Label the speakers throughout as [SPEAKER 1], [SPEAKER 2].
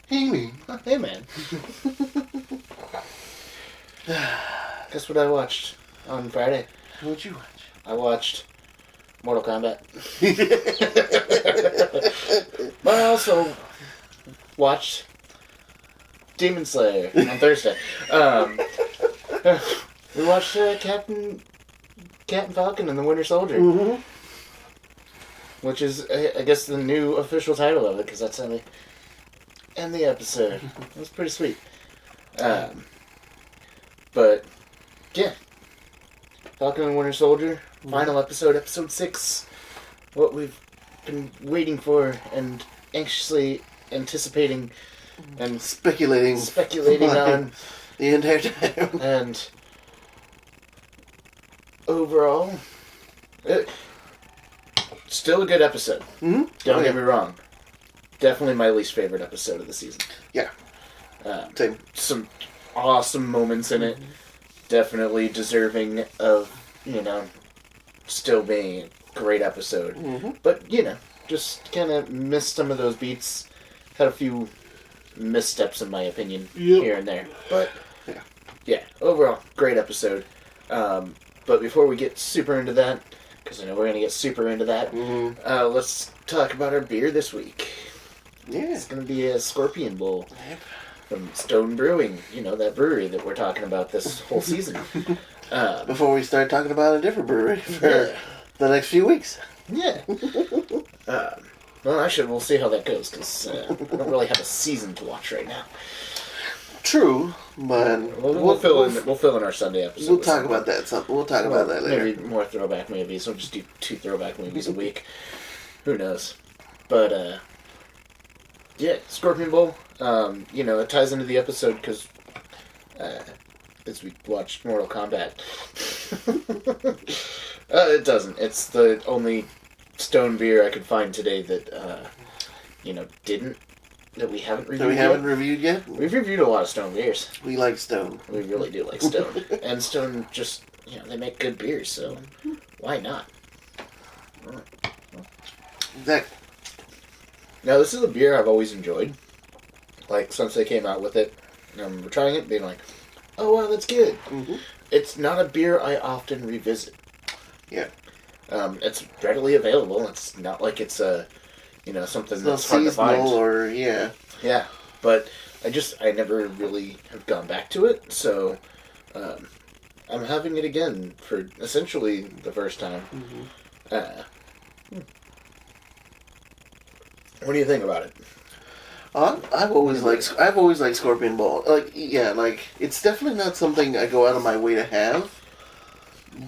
[SPEAKER 1] Hey, me.
[SPEAKER 2] Oh, hey, man. Guess what I watched on Friday?
[SPEAKER 1] What'd you watch?
[SPEAKER 2] I watched Mortal Kombat. But I also watched Demon Slayer on Thursday. We watched Captain Falcon and the Winter Soldier.
[SPEAKER 1] Mm-hmm.
[SPEAKER 2] Which is, I guess, the new official title of it, because that's how they end the episode. It was pretty sweet. But, yeah. Falcon and Winter Soldier, final episode, episode 6. What we've been waiting for and anxiously anticipating and
[SPEAKER 1] speculating
[SPEAKER 2] on
[SPEAKER 1] the entire time.
[SPEAKER 2] And overall, still a good episode.
[SPEAKER 1] Mm-hmm.
[SPEAKER 2] Don't get me wrong. Definitely my least favorite episode of the season.
[SPEAKER 1] Yeah. Same.
[SPEAKER 2] Some awesome moments in it. Definitely deserving of, still being a great episode.
[SPEAKER 1] Mm-hmm.
[SPEAKER 2] But, just kind of missed some of those beats. Had a few missteps, in my opinion, here and there. But, yeah, overall, great episode. But before we get super into that, because I know we're going to get super into that, let's talk about our beer this week.
[SPEAKER 1] Yeah.
[SPEAKER 2] It's going to be a Scorpion Bowl.
[SPEAKER 1] Yep.
[SPEAKER 2] From Stone Brewing, that brewery that we're talking about this whole season.
[SPEAKER 1] Before we start talking about a different brewery for the next few weeks.
[SPEAKER 2] Yeah. Well, actually, we'll see how that goes, because I don't really have a season to watch right now.
[SPEAKER 1] True, but
[SPEAKER 2] We'll fill in our Sunday episode.
[SPEAKER 1] We'll talk about that. We'll talk about that later.
[SPEAKER 2] Maybe more throwback movies. We'll just do 2 throwback movies a week. Who knows? But, yeah, Scorpion Bowl. It ties into the episode because as we watched Mortal Kombat. It doesn't. It's the only stone beer I could find today that that we haven't reviewed.
[SPEAKER 1] Yet?
[SPEAKER 2] We've reviewed a lot of stone beers.
[SPEAKER 1] We like Stone.
[SPEAKER 2] We really do like Stone. And Stone just, they make good beers, so why not?
[SPEAKER 1] Exactly.
[SPEAKER 2] Now, this is a beer I've always enjoyed. Like, since they came out with it. We're trying it, being like, oh, wow, that's good.
[SPEAKER 1] Mm-hmm.
[SPEAKER 2] It's not a beer I often revisit.
[SPEAKER 1] Yeah.
[SPEAKER 2] It's readily available. It's not like it's a, something
[SPEAKER 1] it's
[SPEAKER 2] that's hard to find.
[SPEAKER 1] Or, yeah.
[SPEAKER 2] Yeah, but I never really have gone back to it, so I'm having it again for essentially the first time.
[SPEAKER 1] Mm-hmm.
[SPEAKER 2] What do you think about it?
[SPEAKER 1] I've always liked Scorpion Bowl. It's definitely not something I go out of my way to have,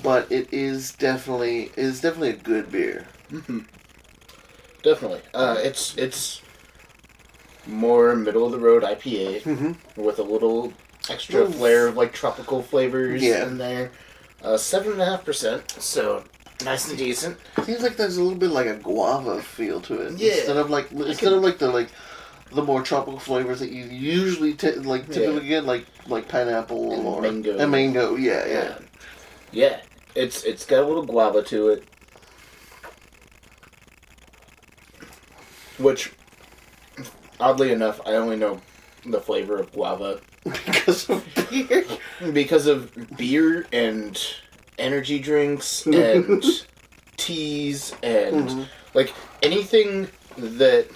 [SPEAKER 1] but it is definitely a good beer.
[SPEAKER 2] Mm-hmm. Definitely. It's more middle of the road IPA with a little extra flair of tropical flavors in there. 7.5%, so nice and decent.
[SPEAKER 1] Seems like there's a little bit like a guava feel to it.
[SPEAKER 2] Yeah.
[SPEAKER 1] Instead of the more tropical flavors that you usually typically get, like pineapple or
[SPEAKER 2] mango.
[SPEAKER 1] And mango, yeah.
[SPEAKER 2] Yeah, it's got a little guava to it, which, oddly enough, I only know the flavor of guava
[SPEAKER 1] because of beer.
[SPEAKER 2] Because of beer and energy drinks and teas and anything that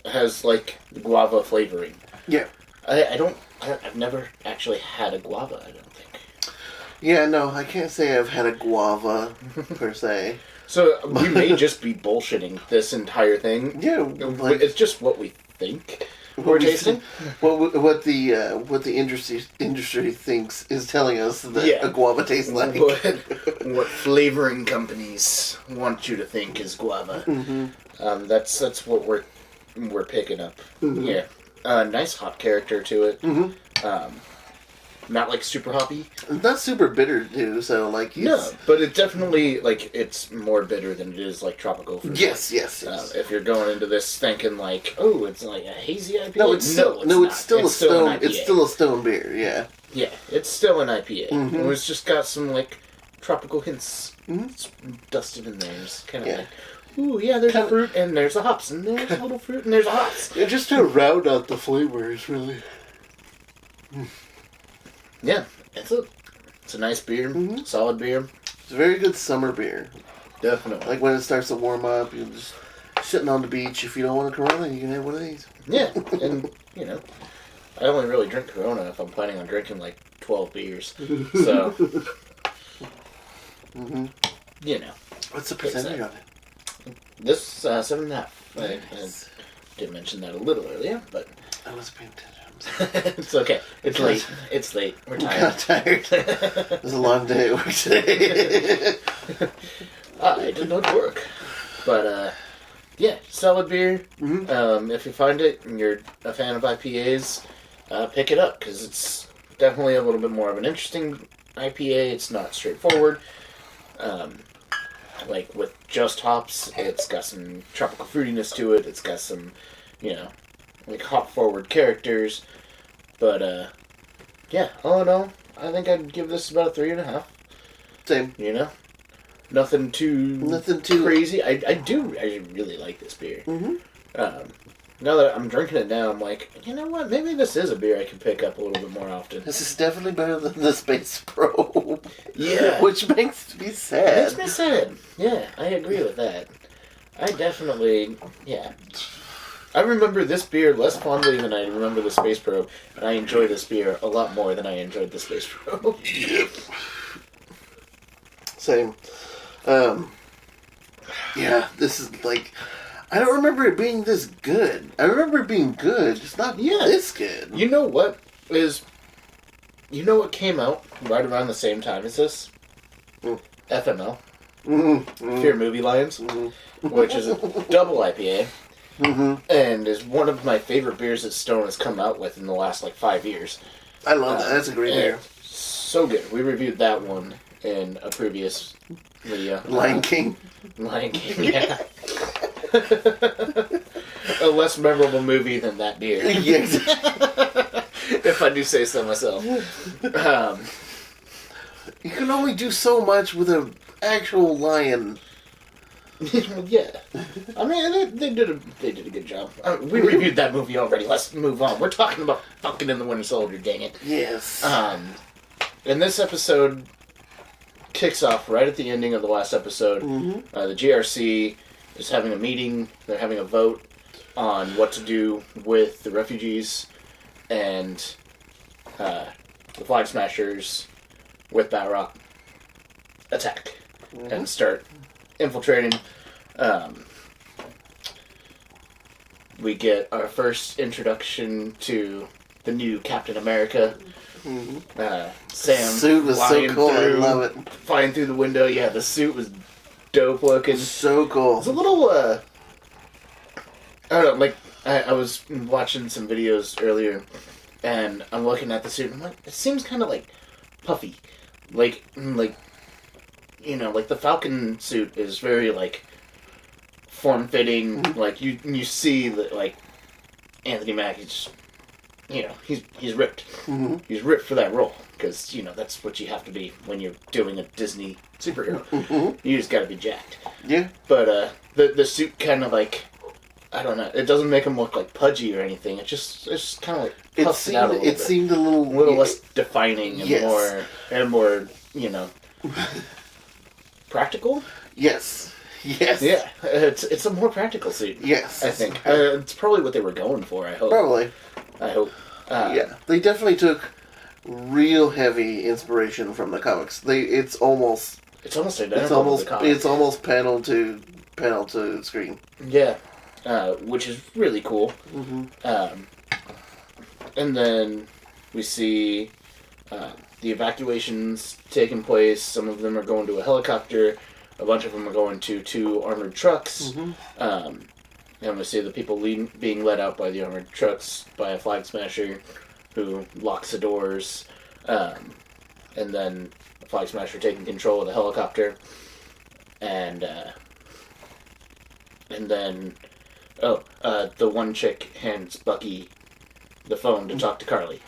[SPEAKER 2] has guava flavoring.
[SPEAKER 1] Yeah.
[SPEAKER 2] I've never actually had a guava, I don't think.
[SPEAKER 1] Yeah, no, I can't say I've had a guava per se.
[SPEAKER 2] So we may just be bullshitting this entire thing.
[SPEAKER 1] Yeah,
[SPEAKER 2] it's just what we think we're tasting.
[SPEAKER 1] What the industry thinks is telling us that a guava tastes like.
[SPEAKER 2] What flavoring companies want you to think is guava.
[SPEAKER 1] Mm-hmm.
[SPEAKER 2] That's what we're picking up.
[SPEAKER 1] Mm-hmm.
[SPEAKER 2] Yeah, nice hop character to it.
[SPEAKER 1] Mm-hmm.
[SPEAKER 2] Not super hoppy.
[SPEAKER 1] Not super bitter too. So
[SPEAKER 2] no, but it definitely it's more bitter than it is tropical fruit.
[SPEAKER 1] Yes.
[SPEAKER 2] If you're going into this thinking it's a hazy IPA.
[SPEAKER 1] No, it's still a stone. It's still a stone beer. Yeah.
[SPEAKER 2] Yeah, it's still an IPA.
[SPEAKER 1] Mm-hmm.
[SPEAKER 2] It's just got some tropical hints dusted in there. It's kind of ooh, yeah, there's a fruit, and there's a hops, and there's a little fruit, and there's a hops.
[SPEAKER 1] Yeah, just to round out the flavors, really.
[SPEAKER 2] Yeah, it's a nice beer, solid beer.
[SPEAKER 1] It's a very good summer beer.
[SPEAKER 2] Definitely.
[SPEAKER 1] Like when it starts to warm up, you're just sitting on the beach. If you don't want a Corona, you can have one of these.
[SPEAKER 2] Yeah, and, I only really drink Corona if I'm planning on drinking, 12 beers. So,
[SPEAKER 1] What's the percentage on it?
[SPEAKER 2] This, 7.5. I did mention that a little earlier, but...
[SPEAKER 1] I was paying attention.
[SPEAKER 2] It's okay. It's late. It's late. We're tired.
[SPEAKER 1] I'm tired. It was a long day at work today.
[SPEAKER 2] I did not work. But, yeah, solid beer. If you find it and you're a fan of IPAs, pick it up, because it's definitely a little bit more of an interesting IPA. It's not straightforward. With just hops, it's got some tropical fruitiness to it. It's got some, hop-forward characters. But, yeah, all in all, I think I'd give this about a 3.5.
[SPEAKER 1] Same.
[SPEAKER 2] Nothing too crazy. I really like this beer. Now that I'm drinking it now, I'm like, you know what? Maybe this is a beer I can pick up a little bit more often.
[SPEAKER 1] This is definitely better than the Space Probe.
[SPEAKER 2] Yeah.
[SPEAKER 1] Which makes me sad.
[SPEAKER 2] It makes me sad. Yeah, I agree with that. I definitely, yeah. I remember this beer less fondly than I remember the Space Probe, and I enjoy this beer a lot more than I enjoyed the Space Probe.
[SPEAKER 1] Yep. Same. Yeah, this is I don't remember it being this good. I remember it being good, just not this good.
[SPEAKER 2] You know what came out right around the same time as this? FML. Fear Movie Lions. Which is a double IPA. And is one of my favorite beers that Stone has come out with in the last 5 years.
[SPEAKER 1] I love that. That's a great beer.
[SPEAKER 2] So good. We reviewed that one in a previous video.
[SPEAKER 1] Lion King,
[SPEAKER 2] yeah. A less memorable movie than that beer.
[SPEAKER 1] Yes.
[SPEAKER 2] If I do say so myself.
[SPEAKER 1] You can only do so much with an actual lion.
[SPEAKER 2] Yeah. I mean, they did a good job. We reviewed that movie already. Let's move on. We're talking about Falcon and the Winter Soldier, dang it.
[SPEAKER 1] Yes.
[SPEAKER 2] And this episode kicks off right at the ending of the last episode. The GRC is having a meeting. They're having a vote on what to do with the refugees and the Flag Smashers with Balrog attack and start infiltrating. We get our first introduction to the new Captain America. Sam
[SPEAKER 1] suit was so cool. I love it.
[SPEAKER 2] Flying through the window. Yeah, the suit was dope looking.
[SPEAKER 1] So cool.
[SPEAKER 2] It's a little, I don't know, I was watching some videos earlier, and I'm looking at the suit, and I'm like, it seems kind of, puffy. The Falcon suit is very, form-fitting. You see that, Anthony Mackie's, he's ripped. He's ripped for that role, because, that's what you have to be when you're doing a Disney superhero. You just gotta be jacked.
[SPEAKER 1] Yeah.
[SPEAKER 2] But, the suit kind of, I don't know, it doesn't make him look, pudgy or anything. It's just kind of, puffs it out a little bit.
[SPEAKER 1] It seemed a little
[SPEAKER 2] less defining and more, practical?
[SPEAKER 1] Yes. Yes.
[SPEAKER 2] Yeah, it's a more practical suit.
[SPEAKER 1] Yes.
[SPEAKER 2] I think. It's probably what they were going for, I hope.
[SPEAKER 1] Probably.
[SPEAKER 2] I hope.
[SPEAKER 1] Yeah, they definitely took real heavy inspiration from the comics. It's almost identical to the comics. It's almost panel to screen.
[SPEAKER 2] Yeah, which is really cool. And then we see the evacuations taking place. Some of them are going to a helicopter. A bunch of them are going to 2 armored trucks. And we see the people being led out by the armored trucks by a Flag Smasher who locks the doors. And then the Flag Smasher taking control of the helicopter. And then the one chick hands Bucky the phone to talk to Carly.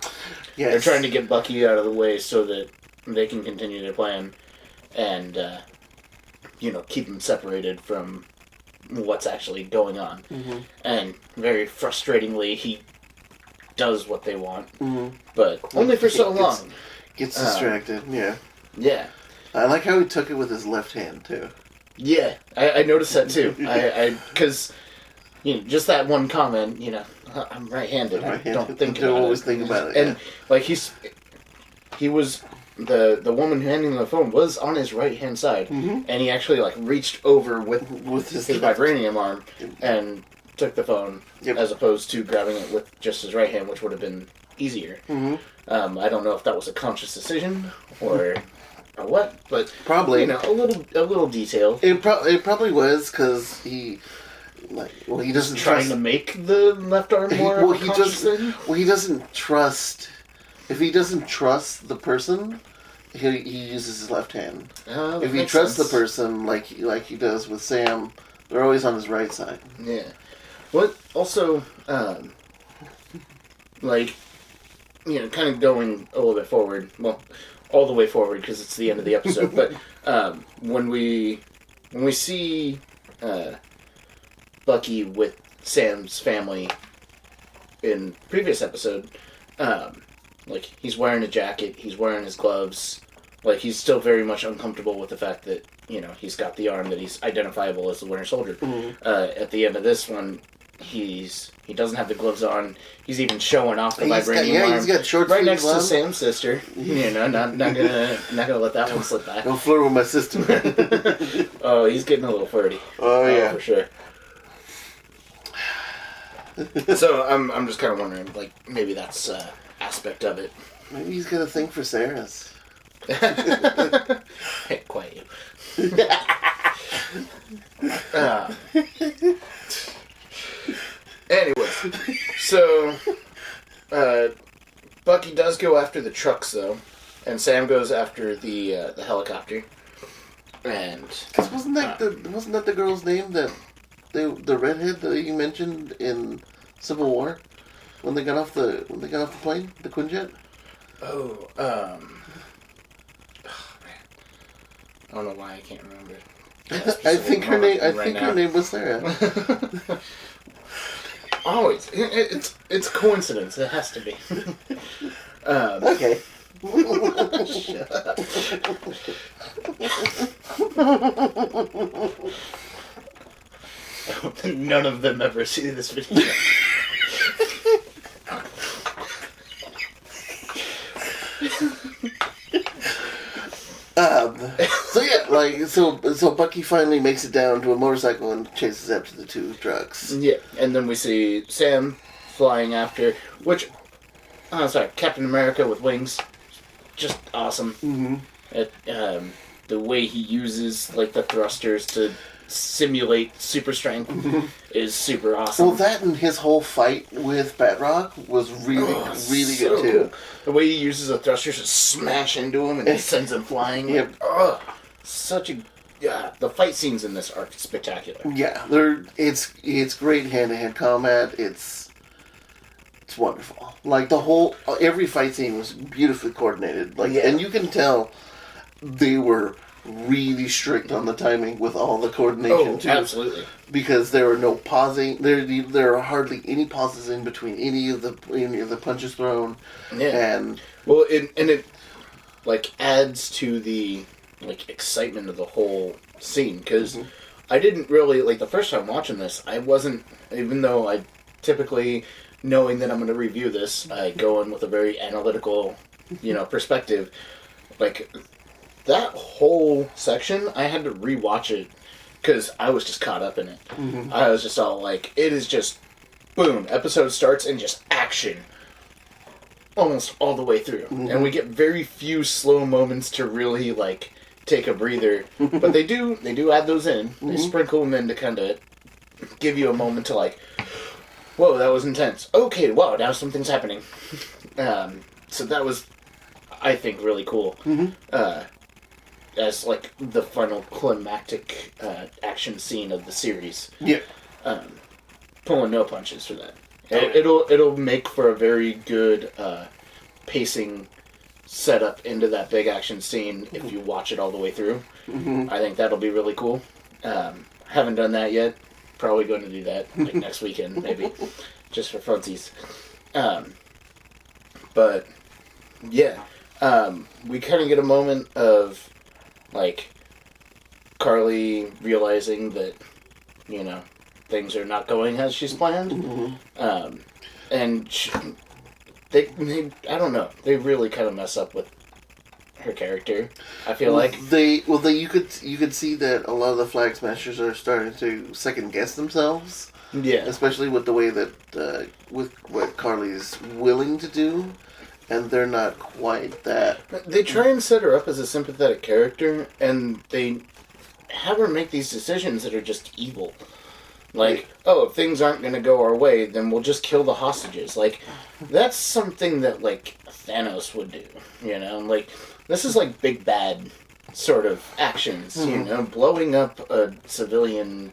[SPEAKER 1] Yes.
[SPEAKER 2] They're trying to get Bucky out of the way so that they can continue their plan and, keep him separated from what's actually going on.
[SPEAKER 1] Mm-hmm.
[SPEAKER 2] And very frustratingly, he does what they want,
[SPEAKER 1] mm-hmm.
[SPEAKER 2] but only for so long.
[SPEAKER 1] Gets distracted, yeah.
[SPEAKER 2] Yeah.
[SPEAKER 1] I like how he took it with his left hand, too.
[SPEAKER 2] Yeah, I noticed that, too. Because, just that one comment, I'm right-handed. I don't think about
[SPEAKER 1] always think about it,
[SPEAKER 2] And, he was... The woman handing him the phone was on his right-hand side, and he actually, reached over with his vibranium arm and took the phone, as opposed to grabbing it with just his right hand, which would have been easier.
[SPEAKER 1] Mm-hmm.
[SPEAKER 2] I don't know if that was a conscious decision, or what, but...
[SPEAKER 1] Probably.
[SPEAKER 2] a little detail.
[SPEAKER 1] It probably was, because he... he doesn't
[SPEAKER 2] trying to make the left arm more of a conscious thing?
[SPEAKER 1] Well, he doesn't trust... If he doesn't trust the person, he uses his left hand. If he trusts the person, like he does with Sam, they're always on his right side.
[SPEAKER 2] Yeah. What also, kind of going a little bit forward. Well, all the way forward because it's the end of the episode. But when we see Bucky with Sam's family in previous episode. He's wearing a jacket, he's wearing his gloves. He's still very much uncomfortable with the fact that, he's got the arm that he's identifiable as the Winter Soldier.
[SPEAKER 1] Mm-hmm.
[SPEAKER 2] At the end of this one, he doesn't have the gloves on. He's even showing off the vibranium arm.
[SPEAKER 1] He's got short
[SPEAKER 2] right next
[SPEAKER 1] on.
[SPEAKER 2] to Sam's sister. Not gonna let that one slip by.
[SPEAKER 1] Don't flirt with my sister.
[SPEAKER 2] Oh, he's getting a little flirty.
[SPEAKER 1] Oh yeah,
[SPEAKER 2] for sure. So I'm just kind of wondering, maybe that's aspect of it.
[SPEAKER 1] Maybe he's got a thing for Sarah's.
[SPEAKER 2] Hey, quiet. Anyway, so Bucky does go after the trucks, though, and Sam goes after the helicopter. And
[SPEAKER 1] wasn't that the girl's name that the redhead that you mentioned in Civil War when they got off the plane, the Quinjet?
[SPEAKER 2] Oh man, I don't know why I can't remember.
[SPEAKER 1] I think her name was Sarah.
[SPEAKER 2] Always, it's coincidence. It has to be.
[SPEAKER 1] Okay.
[SPEAKER 2] Shut up. None of them ever see this video.
[SPEAKER 1] So Bucky finally makes it down to a motorcycle and chases after the two trucks.
[SPEAKER 2] Yeah, and then we see Sam flying after, Captain America with wings, just awesome.
[SPEAKER 1] Mm-hmm.
[SPEAKER 2] The way he uses the thrusters to simulate super strength is super awesome.
[SPEAKER 1] Well, that and his whole fight with Batroc was really good too.
[SPEAKER 2] Cool. The way he uses the thrusters to smash into him and he sends him flying.
[SPEAKER 1] Yep.
[SPEAKER 2] The fight scenes in this are spectacular.
[SPEAKER 1] Yeah, it's great hand-to-hand combat. It's wonderful. Every fight scene was beautifully coordinated. And you can tell they were really strict on the timing with all the coordination too.
[SPEAKER 2] Absolutely.
[SPEAKER 1] Because there were no pausing. There are hardly any pauses in between any of the punches thrown.
[SPEAKER 2] Yeah.
[SPEAKER 1] And
[SPEAKER 2] it adds to the excitement of the whole scene because I didn't really the first time watching this. I wasn't, even though I typically, knowing that I'm going to review this, I go in with a very analytical, perspective. That whole section, I had to rewatch it because I was just caught up in it. Mm-hmm. I was just all it is just boom, episode starts and just action. Almost all the way through. Mm-hmm. And we get very few slow moments to really, take a breather. But they do add those in. Mm-hmm. They sprinkle them in to kind of give you a moment to, whoa, that was intense. Okay, wow, now something's happening. So that was, I think, really cool.
[SPEAKER 1] Mm-hmm.
[SPEAKER 2] As, the final climactic action scene of the series.
[SPEAKER 1] Yeah.
[SPEAKER 2] Pulling no punches for that. It'll make for a very good pacing setup into that big action scene if you watch it all the way through. Mm-hmm. I think that'll be really cool. Haven't done that yet. probably going to do that like next weekend, maybe, just for funsies. But yeah, we kind of get a moment of like Carly realizing that things are not going as she's planned, and they I don't know, they really kind of mess up with her character. I feel like
[SPEAKER 1] you could see that a lot of the Flag Smashers are starting to second guess themselves.
[SPEAKER 2] Yeah,
[SPEAKER 1] especially with the way that with what Carly's willing to do, and they're not quite that.
[SPEAKER 2] They try and set her up as a sympathetic character, and they have her make these decisions that are just evil. Like, if things aren't going to go our way, then we'll just kill the hostages. Like, that's something that, like, Thanos would do, Like, this is, like, big bad sort of actions, Blowing up a civilian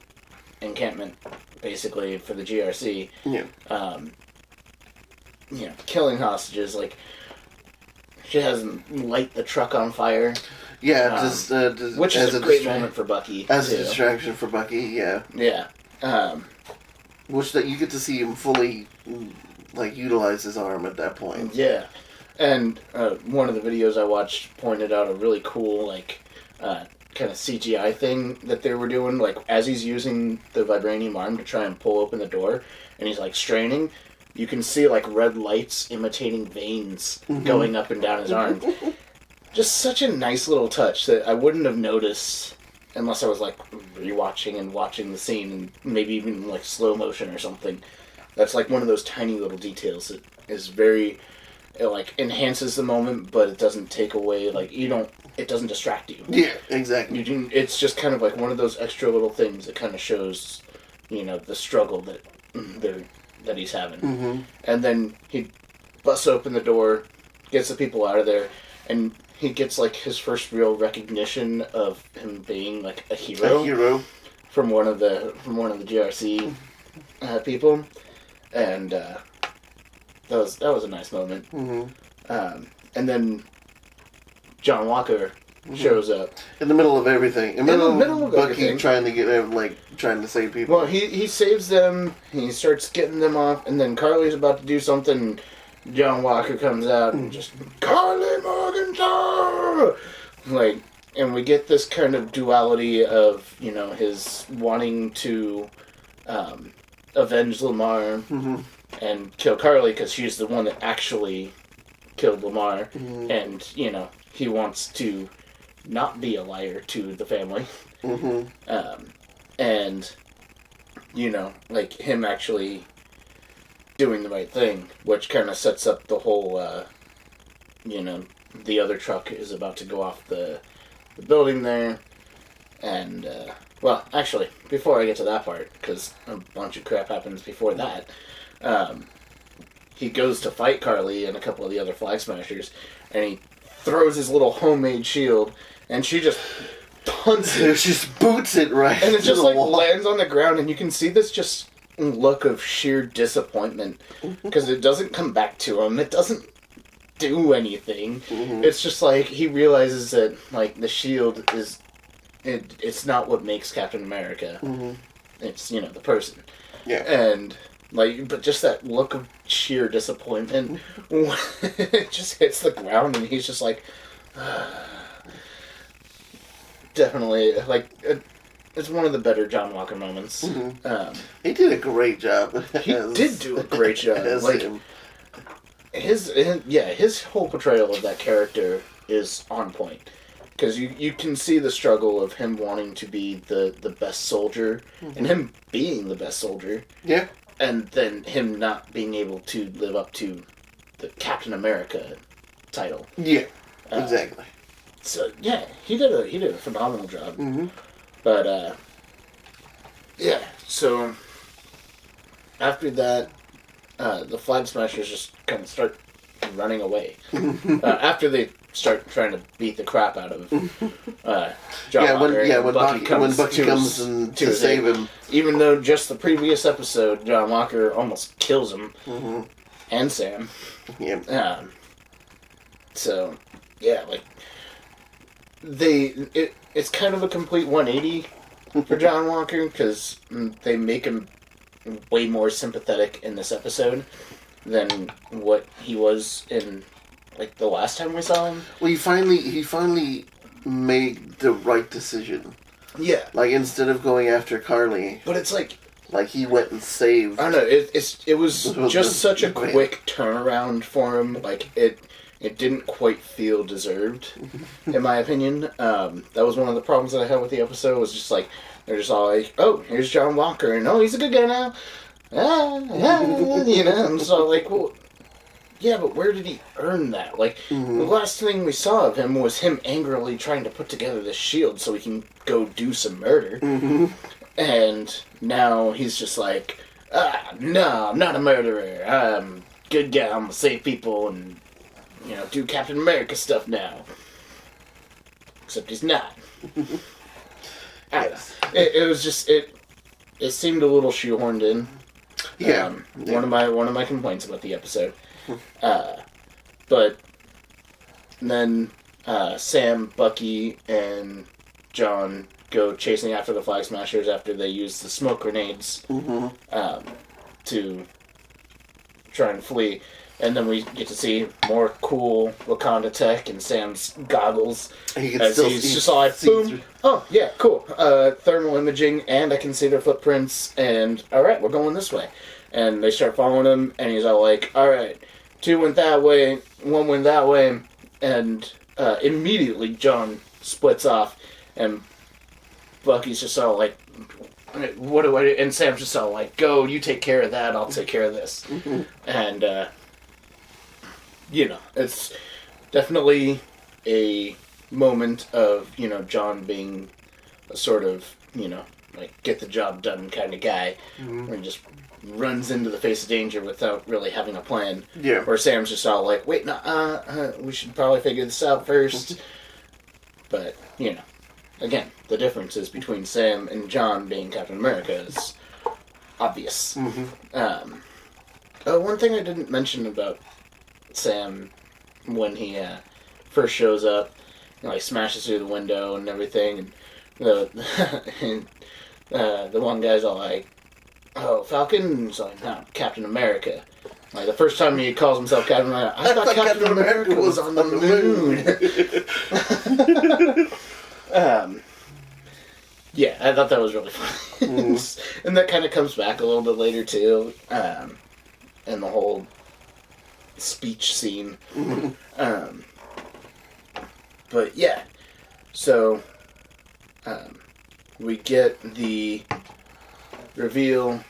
[SPEAKER 2] encampment, basically, for the GRC.
[SPEAKER 1] Yeah.
[SPEAKER 2] Killing hostages, like, she has them light the truck on fire.
[SPEAKER 1] Yeah,
[SPEAKER 2] which is a great moment for Bucky.
[SPEAKER 1] As a distraction for Bucky, yeah.
[SPEAKER 2] Yeah.
[SPEAKER 1] Which that you get to see him fully, like, utilize his arm at that point.
[SPEAKER 2] Yeah. And one of the videos I watched pointed out a really cool, like, kind of CGI thing that they were doing. Like, as he's using the vibranium arm to try and pull open the door, and he's, like, straining, you can see, like, red lights imitating veins going up and down his arm. Just such a nice little touch that I wouldn't have noticed unless I was, like, rewatching and watching the scene, and maybe even, like, slow motion or something. That's, like, one of those tiny little details that is very, it, like, enhances the moment, but it doesn't take away, like, it doesn't distract you.
[SPEAKER 1] Yeah, exactly.
[SPEAKER 2] It's just kind of, like, one of those extra little things that kind of shows, the struggle that he's having. And then he busts open the door, gets the people out of there, and he gets, like, his first real recognition of him being, like, a hero. From one of the GRC people. And that was a nice moment. And then John Walker shows up.
[SPEAKER 1] In the middle of everything. In the middle of Bucky
[SPEAKER 2] everything.
[SPEAKER 1] trying to save people.
[SPEAKER 2] Well, he saves them, he starts getting them off, and then Carly's about to do something, and John Walker comes out and just, Carly Morgenthau! Like, and we get this kind of duality of, his wanting to avenge Lamar and kill Carly because she's the one that actually killed Lamar, and, he wants to not be a liar to the family. And, like, him actually doing the right thing, which kind of sets up the whole, the other truck is about to go off the building there, and, well, actually, before I get to that part, because a bunch of crap happens before that, he goes to fight Carly and a couple of the other Flag Smashers, and he throws his little homemade shield, and she just punts it.
[SPEAKER 1] She just boots it right.
[SPEAKER 2] And it just, like,
[SPEAKER 1] wall.
[SPEAKER 2] lands on the ground, and you can see this just look of sheer disappointment, because it doesn't come back to him. It doesn't do anything. It's just, like, he realizes that, like, the shield is... It's not what makes Captain America. It's, the person.
[SPEAKER 1] Yeah.
[SPEAKER 2] And... like, but just that look of sheer disappointment when it just hits the ground, and he's just like, definitely, like, it's one of the better John Walker moments.
[SPEAKER 1] He did a great job.
[SPEAKER 2] He did do a great job. Like, his whole portrayal of that character is on point. Because you can see the struggle of him wanting to be the best soldier, and him being the best soldier.
[SPEAKER 1] Yeah.
[SPEAKER 2] And then him not being able to live up to the Captain America title.
[SPEAKER 1] Yeah, exactly.
[SPEAKER 2] So yeah, he did a phenomenal job. But yeah. So after that, the Flag Smashers just kind of start running away. After they start trying to beat the crap out of John Walker.
[SPEAKER 1] When Bucky comes to save him.
[SPEAKER 2] Even though just the previous episode, John Walker almost kills him. And Sam.
[SPEAKER 1] Yeah.
[SPEAKER 2] So, yeah, like, it's kind of a complete 180 for John Walker, because they make him way more sympathetic in this episode than what he was in, like, the last time we saw him.
[SPEAKER 1] Well, he finally made the right decision.
[SPEAKER 2] Yeah.
[SPEAKER 1] Like, instead of going after Carly...
[SPEAKER 2] But it's like...
[SPEAKER 1] Like, he went and saved...
[SPEAKER 2] I don't know, it was just such a quick turnaround for him. Like, it didn't quite feel deserved, in my opinion. That was one of the problems that I had with the episode, was just like, they're just all like, oh, here's John Walker, and oh, he's a good guy now. You know, and so like, well, yeah, but where did he earn that? Like, the last thing we saw of him was him angrily trying to put together this shield so he can go do some murder. And now he's just like, no, I'm not a murderer. I'm a good guy. I'm gonna save people and, you know, do Captain America stuff now. Except he's not. It was just, it seemed a little shoehorned in.
[SPEAKER 1] Yeah.
[SPEAKER 2] One of my complaints about the episode. But then Sam, Bucky, and John go chasing after the Flag Smashers after they use the smoke grenades to try and flee. And then we get to see more cool Wakanda tech and Sam's goggles. He's just all like, boom. Through. Oh, yeah, cool. Thermal imaging, and I can see their footprints, and alright, we're going this way. And they start following him, and he's all like, alright, 2 went that way, 1 went that way, and immediately John splits off, and Bucky's just all like, what do I do? And Sam's just all like, go, you take care of that, I'll take care of this. And, you know, it's definitely a moment of, you know, John being a sort of, you know, like, get the job done kind of guy, where he just runs into the face of danger without really having a plan.
[SPEAKER 1] Yeah.
[SPEAKER 2] Where Sam's just all like, wait, no, we should probably figure this out first. But, you know, again, the differences between Sam and John being Captain America is obvious. One thing I didn't mention about Sam when he first shows up, you know, he smashes through the window and everything, and the one guy's all like, oh, Falcon? And he's like, no, Captain America. Like, the first time he calls himself Captain America, I thought Captain America was on the moon. Yeah, I thought that was really funny. And that kind of comes back a little bit later, too, in the whole speech scene. But, yeah. So, we get the reveal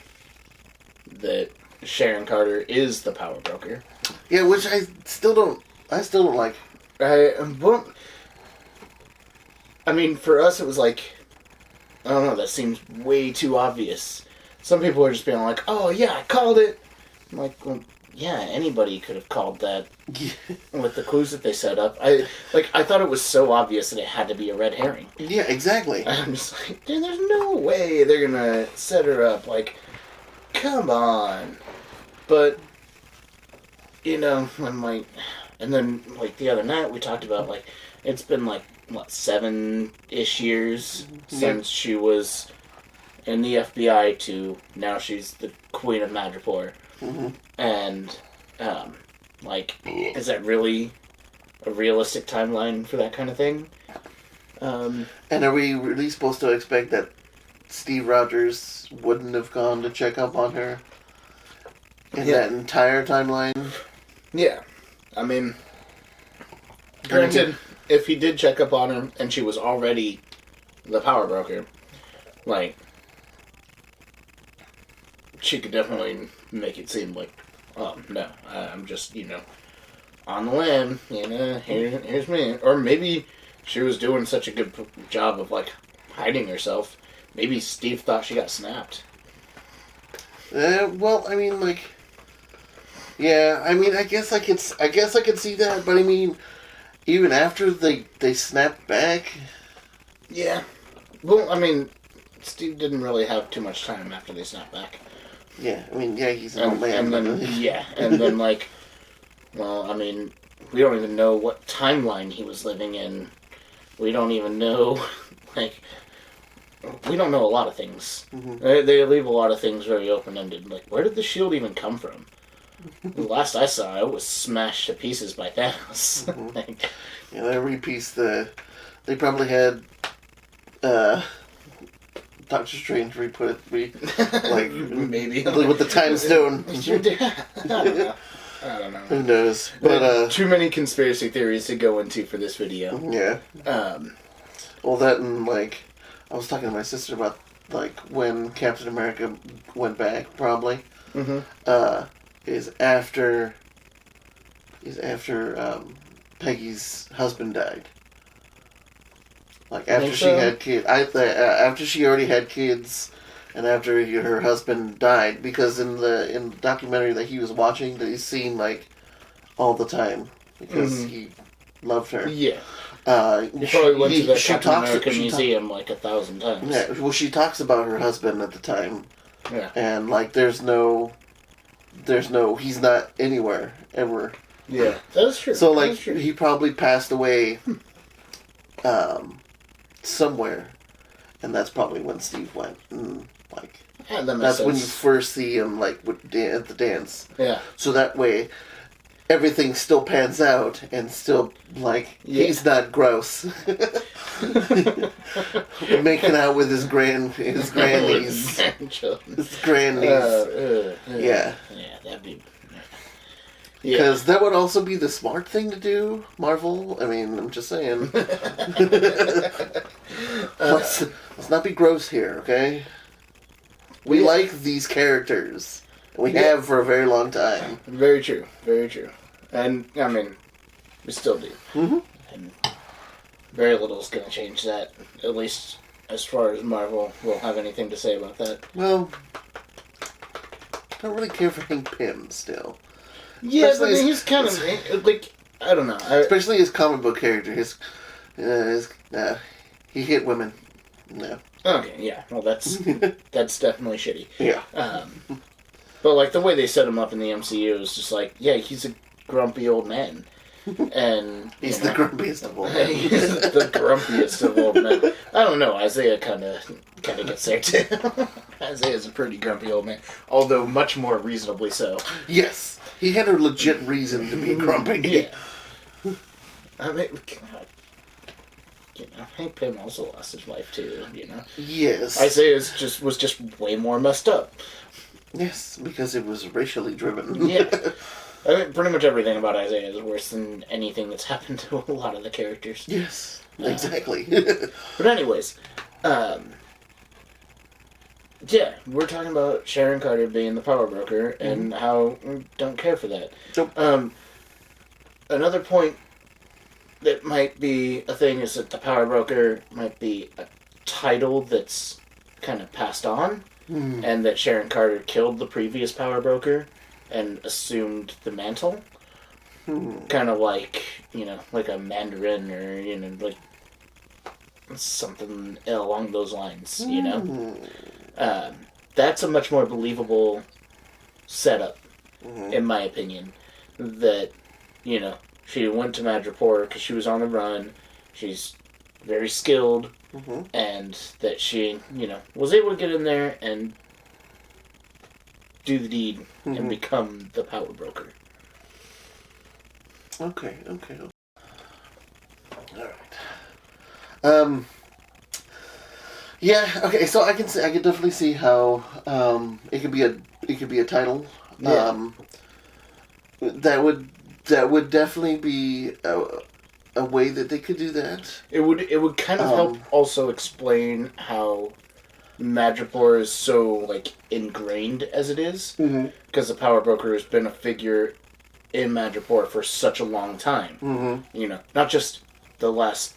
[SPEAKER 2] that Sharon Carter is the power broker.
[SPEAKER 1] Yeah, which I still don't like.
[SPEAKER 2] Well, I mean, for us, it was like, I don't know, that seems way too obvious. Some people are just being like, oh, yeah, I called it. I'm like, well, yeah, anybody could have called that with the clues that they set up. I thought it was so obvious that it had to be a red herring.
[SPEAKER 1] Yeah, exactly.
[SPEAKER 2] I'm just like, dude, there's no way they're gonna set her up. Like, come on. But, you know, I'm like, and then, like, the other night we talked about, like, it's been, like, what, 7-ish years since she was in the FBI to now she's the Queen of Madripoor. And, like, is that really a realistic timeline for that kind of thing?
[SPEAKER 1] And are we really supposed to expect that Steve Rogers wouldn't have gone to check up on her in that entire timeline? Yeah.
[SPEAKER 2] I mean, granted, if he did check up on her and she was already the power broker, like, she could definitely make it seem like, oh, no, I'm just, you know, on the lam, you know, here's me. Or maybe she was doing such a good job of, like, hiding herself. Maybe Steve thought she got snapped.
[SPEAKER 1] Well, I mean, like, yeah, I mean, I guess I could see that, but I mean, even after they snapped back.
[SPEAKER 2] Yeah. Well, I mean, Steve didn't really have too much time after they snapped back.
[SPEAKER 1] Yeah, I mean, yeah, he's an old man.
[SPEAKER 2] And then, like, well, I mean, we don't even know what timeline he was living in. We don't even know, like, we don't know a lot of things.
[SPEAKER 1] Mm-hmm.
[SPEAKER 2] They leave a lot of things very open-ended. Like, where did the shield even come from? The last I saw, it was smashed to pieces by Thanos.
[SPEAKER 1] Mm-hmm.
[SPEAKER 2] Like,
[SPEAKER 1] yeah, they repieced They probably had Doctor Strange re-put it, like
[SPEAKER 2] maybe
[SPEAKER 1] with the time stone.
[SPEAKER 2] I don't know.
[SPEAKER 1] Who knows? But
[SPEAKER 2] too many conspiracy theories to go into for this video.
[SPEAKER 1] Yeah.
[SPEAKER 2] Well,
[SPEAKER 1] that and like, I was talking to my sister about like when Captain America went back. Probably.
[SPEAKER 2] Mm-hmm.
[SPEAKER 1] Is after Peggy's husband died. Like after she had kids, after she already had kids, and after her husband died, because in the documentary that he was watching, that he's seen like all the time because he loved her.
[SPEAKER 2] Yeah. He probably went to the Captain America Museum like 1,000 times.
[SPEAKER 1] Yeah. Well, she talks about her husband at the time.
[SPEAKER 2] Yeah.
[SPEAKER 1] And like, he's not anywhere ever.
[SPEAKER 2] Yeah, that's true.
[SPEAKER 1] So like, he probably passed away, somewhere, and that's probably when Steve went. And, like, that's when you first see him like at the dance.
[SPEAKER 2] Yeah. So
[SPEAKER 1] that way, everything still pans out, and still like he's not gross. Making out with his grannies. His grannies. Yeah.
[SPEAKER 2] Yeah, that'd be.
[SPEAKER 1] Because that would also be the smart thing to do, Marvel. I mean, I'm just saying. Let's not be gross here, okay? We like these characters. We have for a very long time.
[SPEAKER 2] Very true. Very true. And, I mean, we still do.
[SPEAKER 1] Mm-hmm.
[SPEAKER 2] And very little is going to change that. At least as far as Marvel will have anything to say about that.
[SPEAKER 1] Well, I don't really care for Hank Pym still.
[SPEAKER 2] Yeah, especially but he's kind of, like, I don't know.
[SPEAKER 1] Especially his comic book character. He hit women. No.
[SPEAKER 2] Okay, yeah. Well, that's definitely shitty.
[SPEAKER 1] Yeah.
[SPEAKER 2] But, like, the way they set him up in the MCU is just like, yeah, he's a grumpy old man. And
[SPEAKER 1] he's the grumpiest of old men.
[SPEAKER 2] He's the grumpiest of old men. I don't know. Isaiah kind of gets there, too. Isaiah's a pretty grumpy old man. Although much more reasonably so.
[SPEAKER 1] Yes. He had a legit reason to be grumpy.
[SPEAKER 2] Yeah. I mean, God. You know, Hank Pym also lost his wife too, you know?
[SPEAKER 1] Yes.
[SPEAKER 2] Isaiah was just way more messed up.
[SPEAKER 1] Yes, because it was racially driven.
[SPEAKER 2] Yeah. I mean, pretty much everything about Isaiah is worse than anything that's happened to a lot of the characters.
[SPEAKER 1] Yes, exactly.
[SPEAKER 2] But anyways, yeah, we're talking about Sharon Carter being the power broker and how we don't care for that.
[SPEAKER 1] Nope.
[SPEAKER 2] Another point that might be a thing is that the power broker might be a title that's kind of passed on, and that Sharon Carter killed the previous power broker and assumed the mantle. Kind of like, you know, like a Mandarin or, you know, like something along those lines, you know? That's a much more believable setup, in my opinion. That, you know, she went to Madripoor because she was on the run. She's very skilled, and that she, you know, was able to get in there and do the deed and become the power broker.
[SPEAKER 1] Okay. All right. Yeah. Okay. So I can definitely see how it could be a title.
[SPEAKER 2] Yeah.
[SPEAKER 1] That would definitely be a way that they could do that.
[SPEAKER 2] It would kind of help also explain how Madripoor is so, like, ingrained as it is. Because the power broker has been a figure in Madripoor for such a long time. You know, not just the last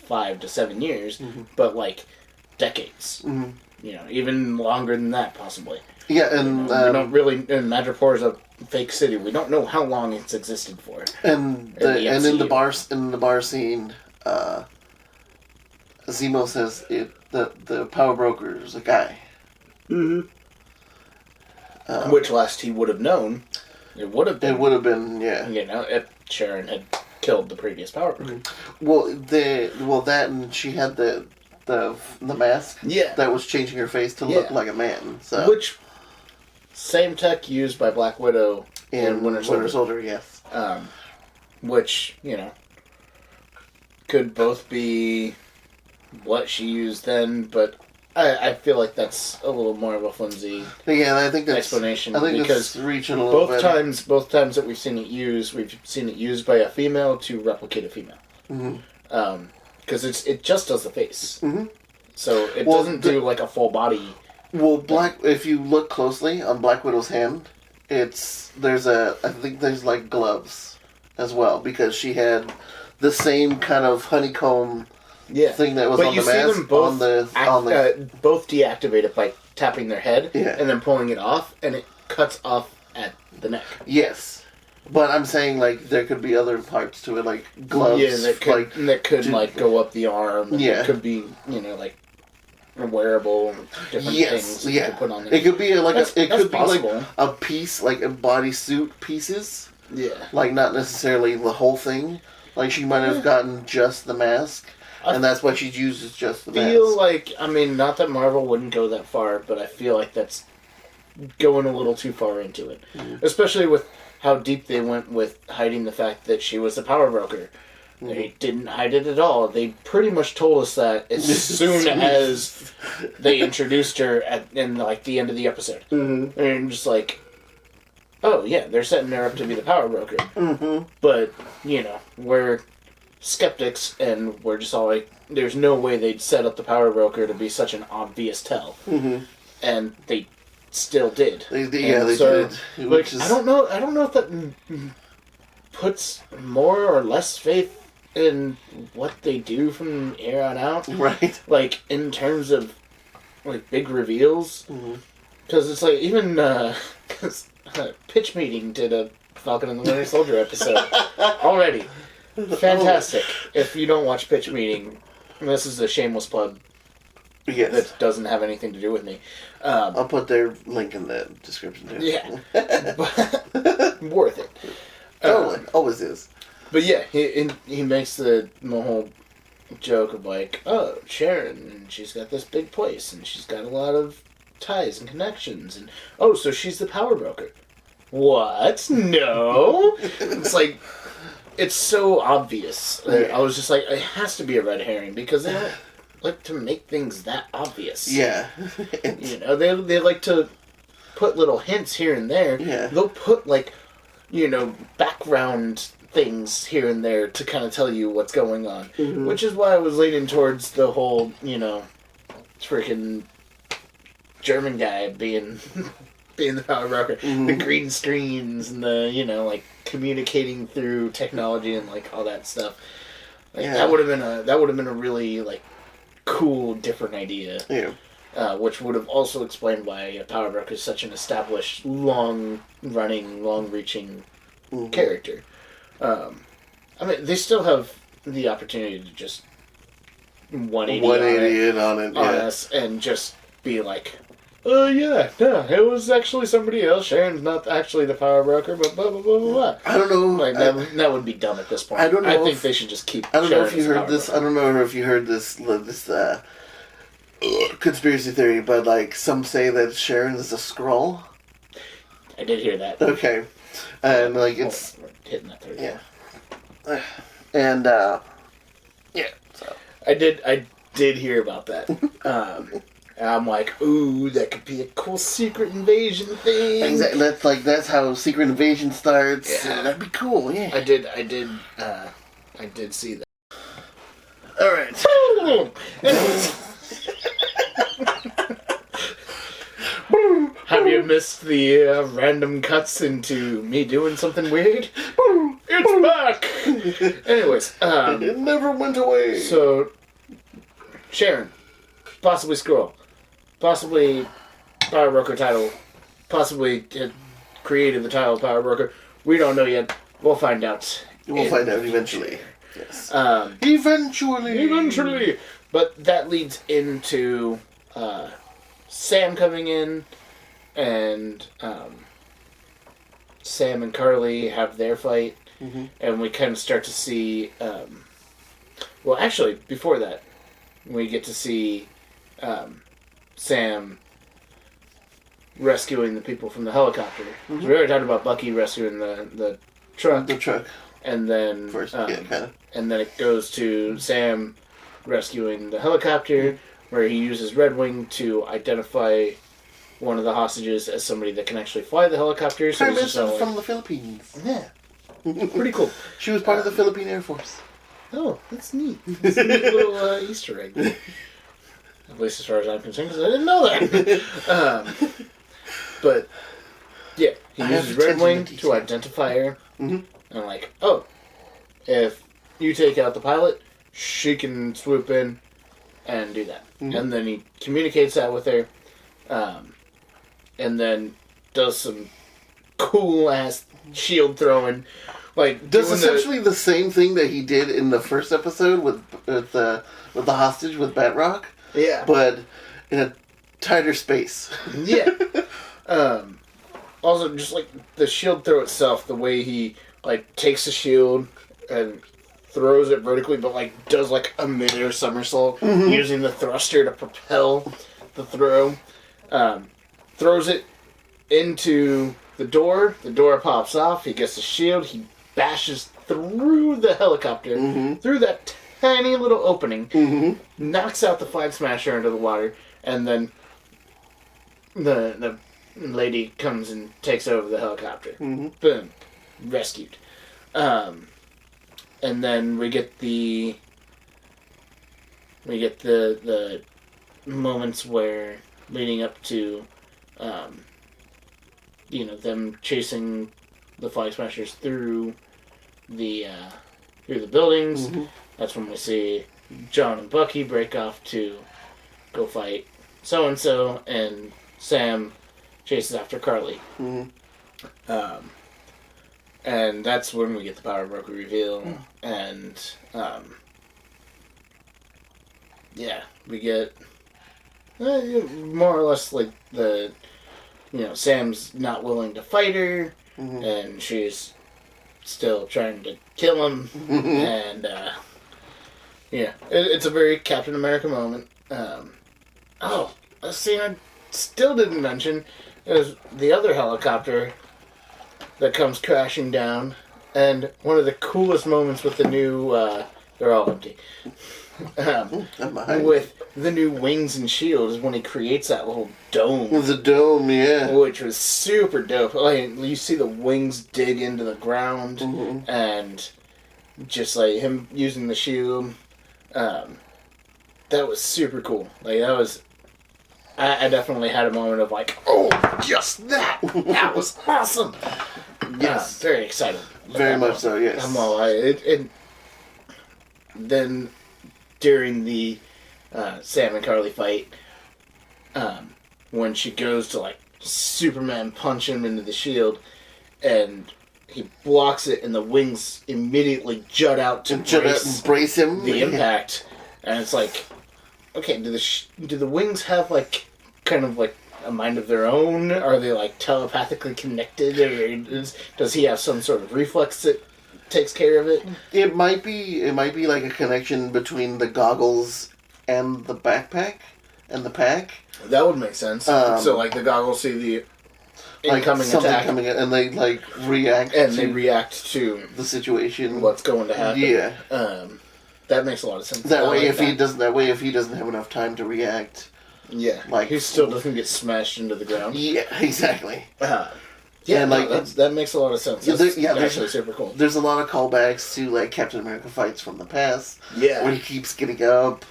[SPEAKER 2] 5 to 7 years, but, like, decades. You know, even longer than that, possibly.
[SPEAKER 1] Yeah, and
[SPEAKER 2] we don't really. And Madripoor is a fake city. We don't know how long it's existed for.
[SPEAKER 1] And in the bar scene, Zemo says the power broker is a guy.
[SPEAKER 2] Which last he would have known, it would have been.
[SPEAKER 1] Yeah.
[SPEAKER 2] You know, if Sharon had killed the previous power broker.
[SPEAKER 1] Well, that and she had the the mask.
[SPEAKER 2] Yeah.
[SPEAKER 1] That was changing her face to look like a man. So.
[SPEAKER 2] Which, same tech used by Black Widow in Winter Soldier.
[SPEAKER 1] Yes.
[SPEAKER 2] Which, could both be what she used then, but I feel like that's a little more of a flimsy explanation.
[SPEAKER 1] I think
[SPEAKER 2] because
[SPEAKER 1] that's reaching a little bit.
[SPEAKER 2] Both times that we've seen it used by a female to replicate a female.
[SPEAKER 1] Mm-hmm.
[SPEAKER 2] Because it just does the face. Mm-hmm. So it doesn't do like a full body.
[SPEAKER 1] Well, if you look closely on Black Widow's hand, I think there's like gloves as well, because she had the same kind of honeycomb thing that was on the mask. But you see them both
[SPEAKER 2] both deactivate it by tapping their head
[SPEAKER 1] and
[SPEAKER 2] then pulling it off, and it cuts off at the neck.
[SPEAKER 1] Yes. But I'm saying, like, there could be other parts to it, like gloves.
[SPEAKER 2] Yeah, that could go up the arm. And it could be, like, wearable, different things you could put on there.
[SPEAKER 1] It could be like a piece, like a bodysuit pieces.
[SPEAKER 2] Yeah.
[SPEAKER 1] Like, not necessarily the whole thing. Like, she might have gotten just the mask, and that's what she uses, just the mask. I feel
[SPEAKER 2] like, not that Marvel wouldn't go that far, but I feel like that's going a little too far into it. Mm-hmm. Especially with how deep they went with hiding the fact that she was a power broker. Mm-hmm. They didn't hide it at all. They pretty much told us that as soon as they introduced her in the end of the episode. Mm-hmm. And just like, oh yeah, they're setting her up to be the power broker. Mm-hmm. But, we're skeptics, and we're just all like, there's no way they'd set up the power broker to be such an obvious tell. Mm-hmm. And they still did.
[SPEAKER 1] They did.
[SPEAKER 2] I don't know if that puts more or less faith in what they do from here on out.
[SPEAKER 1] Right.
[SPEAKER 2] Like, in terms of, like, big reveals. Because it's like, even, Pitch Meeting did a Falcon and the Winter Soldier episode already. Fantastic. If you don't watch Pitch Meeting, this is a shameless plug.
[SPEAKER 1] Yes.
[SPEAKER 2] That doesn't have anything to do with me.
[SPEAKER 1] I'll put their link in the description too.
[SPEAKER 2] Yeah. But, worth it.
[SPEAKER 1] Totally. Always is.
[SPEAKER 2] But yeah, he makes the whole joke of like, oh, Sharon, and she's got this big place, and she's got a lot of ties and connections, and oh, so she's the power broker. What? No. It's like, it's so obvious. I was just like, it has to be a red herring, because they don't like to make things that obvious.
[SPEAKER 1] Yeah.
[SPEAKER 2] They like to put little hints here and there.
[SPEAKER 1] Yeah.
[SPEAKER 2] They'll put background things here and there to kind of tell you what's going on. Mm-hmm. Which is why I was leaning towards the whole, freaking German guy being the power broker. Mm-hmm. The green screens and the, communicating through technology and, all that stuff. That would have been a really, cool, different idea.
[SPEAKER 1] Yeah.
[SPEAKER 2] Which would have also explained why a power broker is such an established, long-running, long-reaching character. They still have the opportunity to just 180 on us and just be like, it was actually somebody else. Sharon's not actually the power broker, but blah, blah, blah, blah, blah.
[SPEAKER 1] I don't know.
[SPEAKER 2] That would be dumb at this point.
[SPEAKER 1] I don't know.
[SPEAKER 2] I think they should just keep
[SPEAKER 1] I don't
[SPEAKER 2] Sharon
[SPEAKER 1] know if you heard this.
[SPEAKER 2] broker.
[SPEAKER 1] I don't know if you heard this conspiracy theory, but, some say that Sharon is a Skrull.
[SPEAKER 2] I did hear that.
[SPEAKER 1] Okay. And, it's...
[SPEAKER 2] We're hitting that third.
[SPEAKER 1] Yeah. And, so.
[SPEAKER 2] I did hear about that. And I'm like, ooh, that could be a cool secret invasion thing.
[SPEAKER 1] Exactly. That's how Secret Invasion starts.
[SPEAKER 2] Yeah.
[SPEAKER 1] That'd be cool, yeah.
[SPEAKER 2] I did see that.
[SPEAKER 1] Alright.
[SPEAKER 2] Have you missed the random cuts into me doing something weird? It's back! Anyways,
[SPEAKER 1] it never went away.
[SPEAKER 2] So, Sharon, possibly Skrull, possibly Power Broker title, possibly created the title Power Broker. We don't know yet. We'll find out.
[SPEAKER 1] We'll find out eventually. Yes.
[SPEAKER 2] Eventually. But that leads into Sam coming in, and Sam and Carly have their fight, and we kind of start to see. Well, actually, before that, we get to see Sam rescuing the people from the helicopter. Mm-hmm. We already talked about Bucky rescuing the truck.
[SPEAKER 1] The truck.
[SPEAKER 2] And then
[SPEAKER 1] first, kind of.
[SPEAKER 2] And then it goes to Sam rescuing the helicopter, where he uses Red Wing to identify one of the hostages as somebody that can actually fly the helicopter. So
[SPEAKER 1] from the Philippines.
[SPEAKER 2] Yeah. Pretty cool.
[SPEAKER 1] She was part of the Philippine Air Force.
[SPEAKER 2] Oh, that's neat. That's a neat little Easter egg. At least as far as I'm concerned, because I didn't know that. But, yeah, he uses Red Wing to identify her. Mm-hmm. And like, oh, if you take out the pilot, she can swoop in and do that. Mm-hmm. And then he communicates that with her. And then does some cool-ass shield throwing. Like,
[SPEAKER 1] does essentially the same thing that he did in the first episode with the hostage with Batroc.
[SPEAKER 2] Yeah.
[SPEAKER 1] But in a tighter space.
[SPEAKER 2] Yeah. Also, just like the shield throw itself, the way he like takes the shield and throws it vertically, but like does like a mid-air somersault using the thruster to propel the throw. Throws it into the door. The door pops off. He gets the shield. He bashes through the helicopter, through that tiny little opening, knocks out the Flag Smasher into the water, and then the lady comes and takes over the helicopter. Boom. Rescued. And then we get the moments where leading up to them chasing the Flag Smashers through the buildings. That's when we see John and Bucky break off to go fight so-and-so, and Sam chases after Carly. And that's when we get the Power Broker reveal, and we get more or less like Sam's not willing to fight her, and she's still trying to kill him, and it's a very Captain America moment. A scene I still didn't mention is the other helicopter that comes crashing down, and one of the coolest moments with the new, they're all empty, with the new wings and shield is when he creates that little dome.
[SPEAKER 1] The dome, yeah.
[SPEAKER 2] Which was super dope. Like, you see the wings dig into the ground, and just like him using the shield, that was super cool. Like, that was... I definitely had a moment of like, oh, just that! That was awesome! Yes. Very excited.
[SPEAKER 1] Very much so, yes.
[SPEAKER 2] I'm all right. Then, during the Sam and Carly fight, when she goes to like Superman punch him into the shield, and he blocks it, and the wings immediately jut out to
[SPEAKER 1] brace him.
[SPEAKER 2] The impact, and it's like, okay, do the wings have like kind of like a mind of their own? Are they like telepathically connected, or does he have some sort of reflex that takes care of it?
[SPEAKER 1] It might be like a connection between the goggles and the backpack and the pack.
[SPEAKER 2] That would make sense. So like the goggles see the incoming attack
[SPEAKER 1] coming in, and they like react,
[SPEAKER 2] and they react to
[SPEAKER 1] the situation,
[SPEAKER 2] what's going to happen.
[SPEAKER 1] Yeah.
[SPEAKER 2] That makes a lot of sense.
[SPEAKER 1] That way, if he doesn't have enough time to react,
[SPEAKER 2] like he still doesn't get smashed into the ground.
[SPEAKER 1] Yeah, exactly.
[SPEAKER 2] And that makes a lot of sense. That's actually super cool.
[SPEAKER 1] There's a lot of callbacks to like Captain America fights from the past.
[SPEAKER 2] Yeah,
[SPEAKER 1] where he keeps getting up.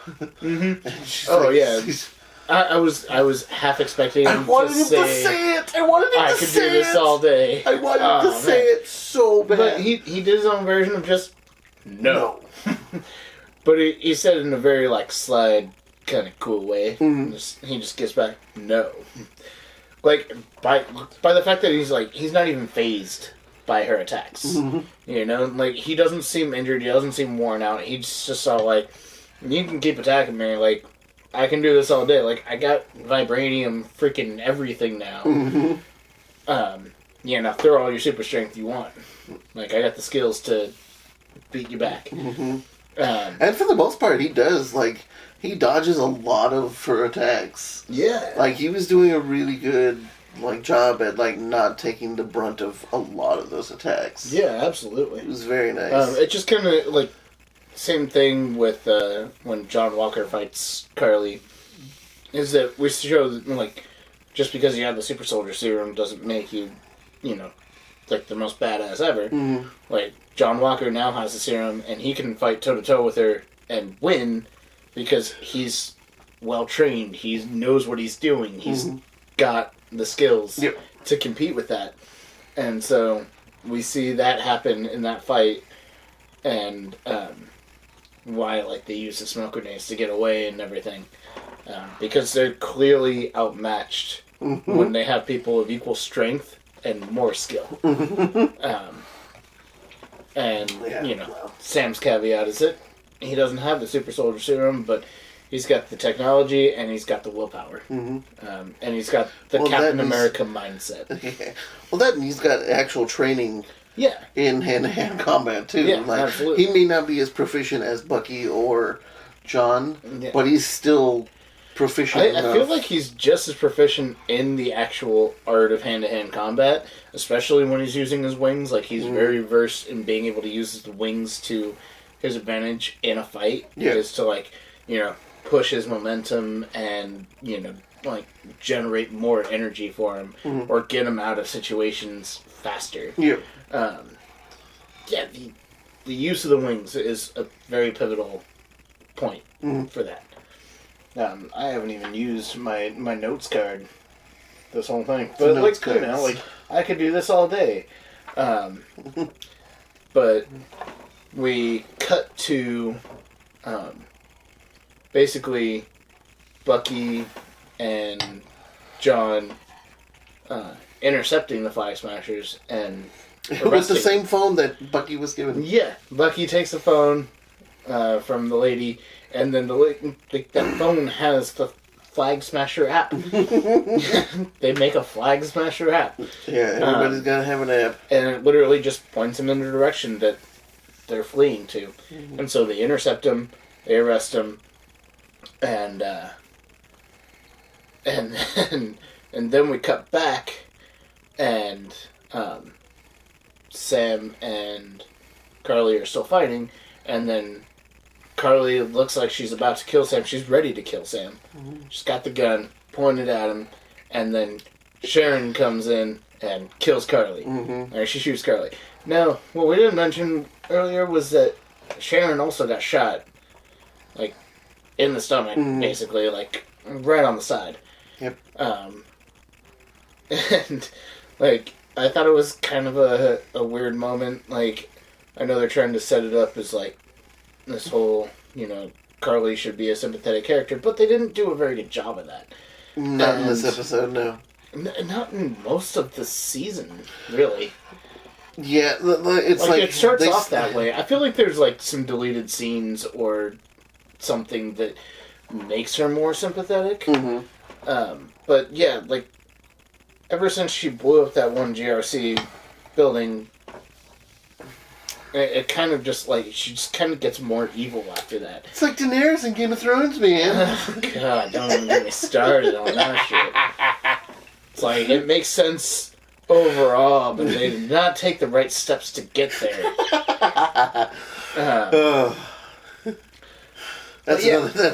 [SPEAKER 2] I was half expecting.
[SPEAKER 1] I wanted him to say it.
[SPEAKER 2] I could do this all day.
[SPEAKER 1] I wanted him to say it so bad.
[SPEAKER 2] But he did his own version of just no. But he said it in a very like slide kind of cool way. He just gets back no. Like by the fact that he's not even phased by her attacks. Like he doesn't seem injured. He doesn't seem worn out. He's just all like, you can keep attacking me. Like I can do this all day. Like I got vibranium freaking everything now. Now throw all your super strength you want. Like I got the skills to beat you back.
[SPEAKER 1] And for the most part, he does, like, he dodges a lot of her attacks.
[SPEAKER 2] Yeah.
[SPEAKER 1] Like, he was doing a really good, like, job at, like, not taking the brunt of a lot of those attacks.
[SPEAKER 2] Yeah, absolutely.
[SPEAKER 1] It was very nice.
[SPEAKER 2] It just kind of, like, same thing with when John Walker fights Carly, is that we show that, like, just because you have the super soldier serum doesn't make you, you know, like, the most badass ever.
[SPEAKER 1] Mm-hmm.
[SPEAKER 2] Like, John Walker now has the serum, and he can fight toe-to-toe with her and win because he's well-trained. He knows what he's doing. He's got the skills to compete with that. And so we see that happen in that fight, and why, like, they use the smoke grenades to get away and everything. Because they're clearly outmatched when they have people of equal strength and more skill. Sam's caveat is that he doesn't have the super soldier serum, but he's got the technology and he's got the willpower. And he's got the Captain America mindset.
[SPEAKER 1] Well, that and he's got actual training in hand-to-hand combat, too.
[SPEAKER 2] Yeah,
[SPEAKER 1] like,
[SPEAKER 2] absolutely.
[SPEAKER 1] He may not be as proficient as Bucky or John, but he's still proficient enough.
[SPEAKER 2] I feel like he's just as proficient in the actual art of hand-to-hand combat, especially when he's using his wings. Like, he's very versed in being able to use his wings to his advantage in a fight. Is to, like, you know, push his momentum and, you know, like, generate more energy for him or get him out of situations faster. The use of the wings is a very pivotal point for that. I haven't even used my notes card this whole thing, but like, you know, like, I could do this all day. But we cut to basically Bucky and John intercepting the Flag Smashers and
[SPEAKER 1] with the same phone that Bucky was given.
[SPEAKER 2] Yeah, Bucky takes the phone from the lady, and then that phone has the Flag Smasher app. They make a Flag Smasher app.
[SPEAKER 1] Yeah, everybody's got to have an app.
[SPEAKER 2] And it literally just points them in the direction that they're fleeing to. And so they intercept him, they arrest him, and then we cut back, and Sam and Carly are still fighting, and then Carly looks like she's about to kill Sam. She's ready to kill Sam. She's got the gun pointed at him, and then Sharon comes in and kills Carly. Or she shoots Carly. Now, what we didn't mention earlier was that Sharon also got shot, like, in the stomach, basically, like, right on the side.
[SPEAKER 1] Yep.
[SPEAKER 2] And, like, I thought it was kind of a weird moment. Like, I know they're trying to set it up as, like, this whole, you know, Carly should be a sympathetic character, but they didn't do a very good job of that.
[SPEAKER 1] Not in this episode, no.
[SPEAKER 2] Not in most of the season, really.
[SPEAKER 1] Yeah, it's like
[SPEAKER 2] it starts off that way. I feel like there's, like, some deleted scenes or something that makes her more sympathetic. But yeah, like, ever since she blew up that one GRC building, it kind of just, like, she just kind of gets more evil after that.
[SPEAKER 1] It's like Daenerys in Game of Thrones, man.
[SPEAKER 2] God, don't even get me started on that shit. It's like, it makes sense overall, but they did not take the right steps to get there.
[SPEAKER 1] That's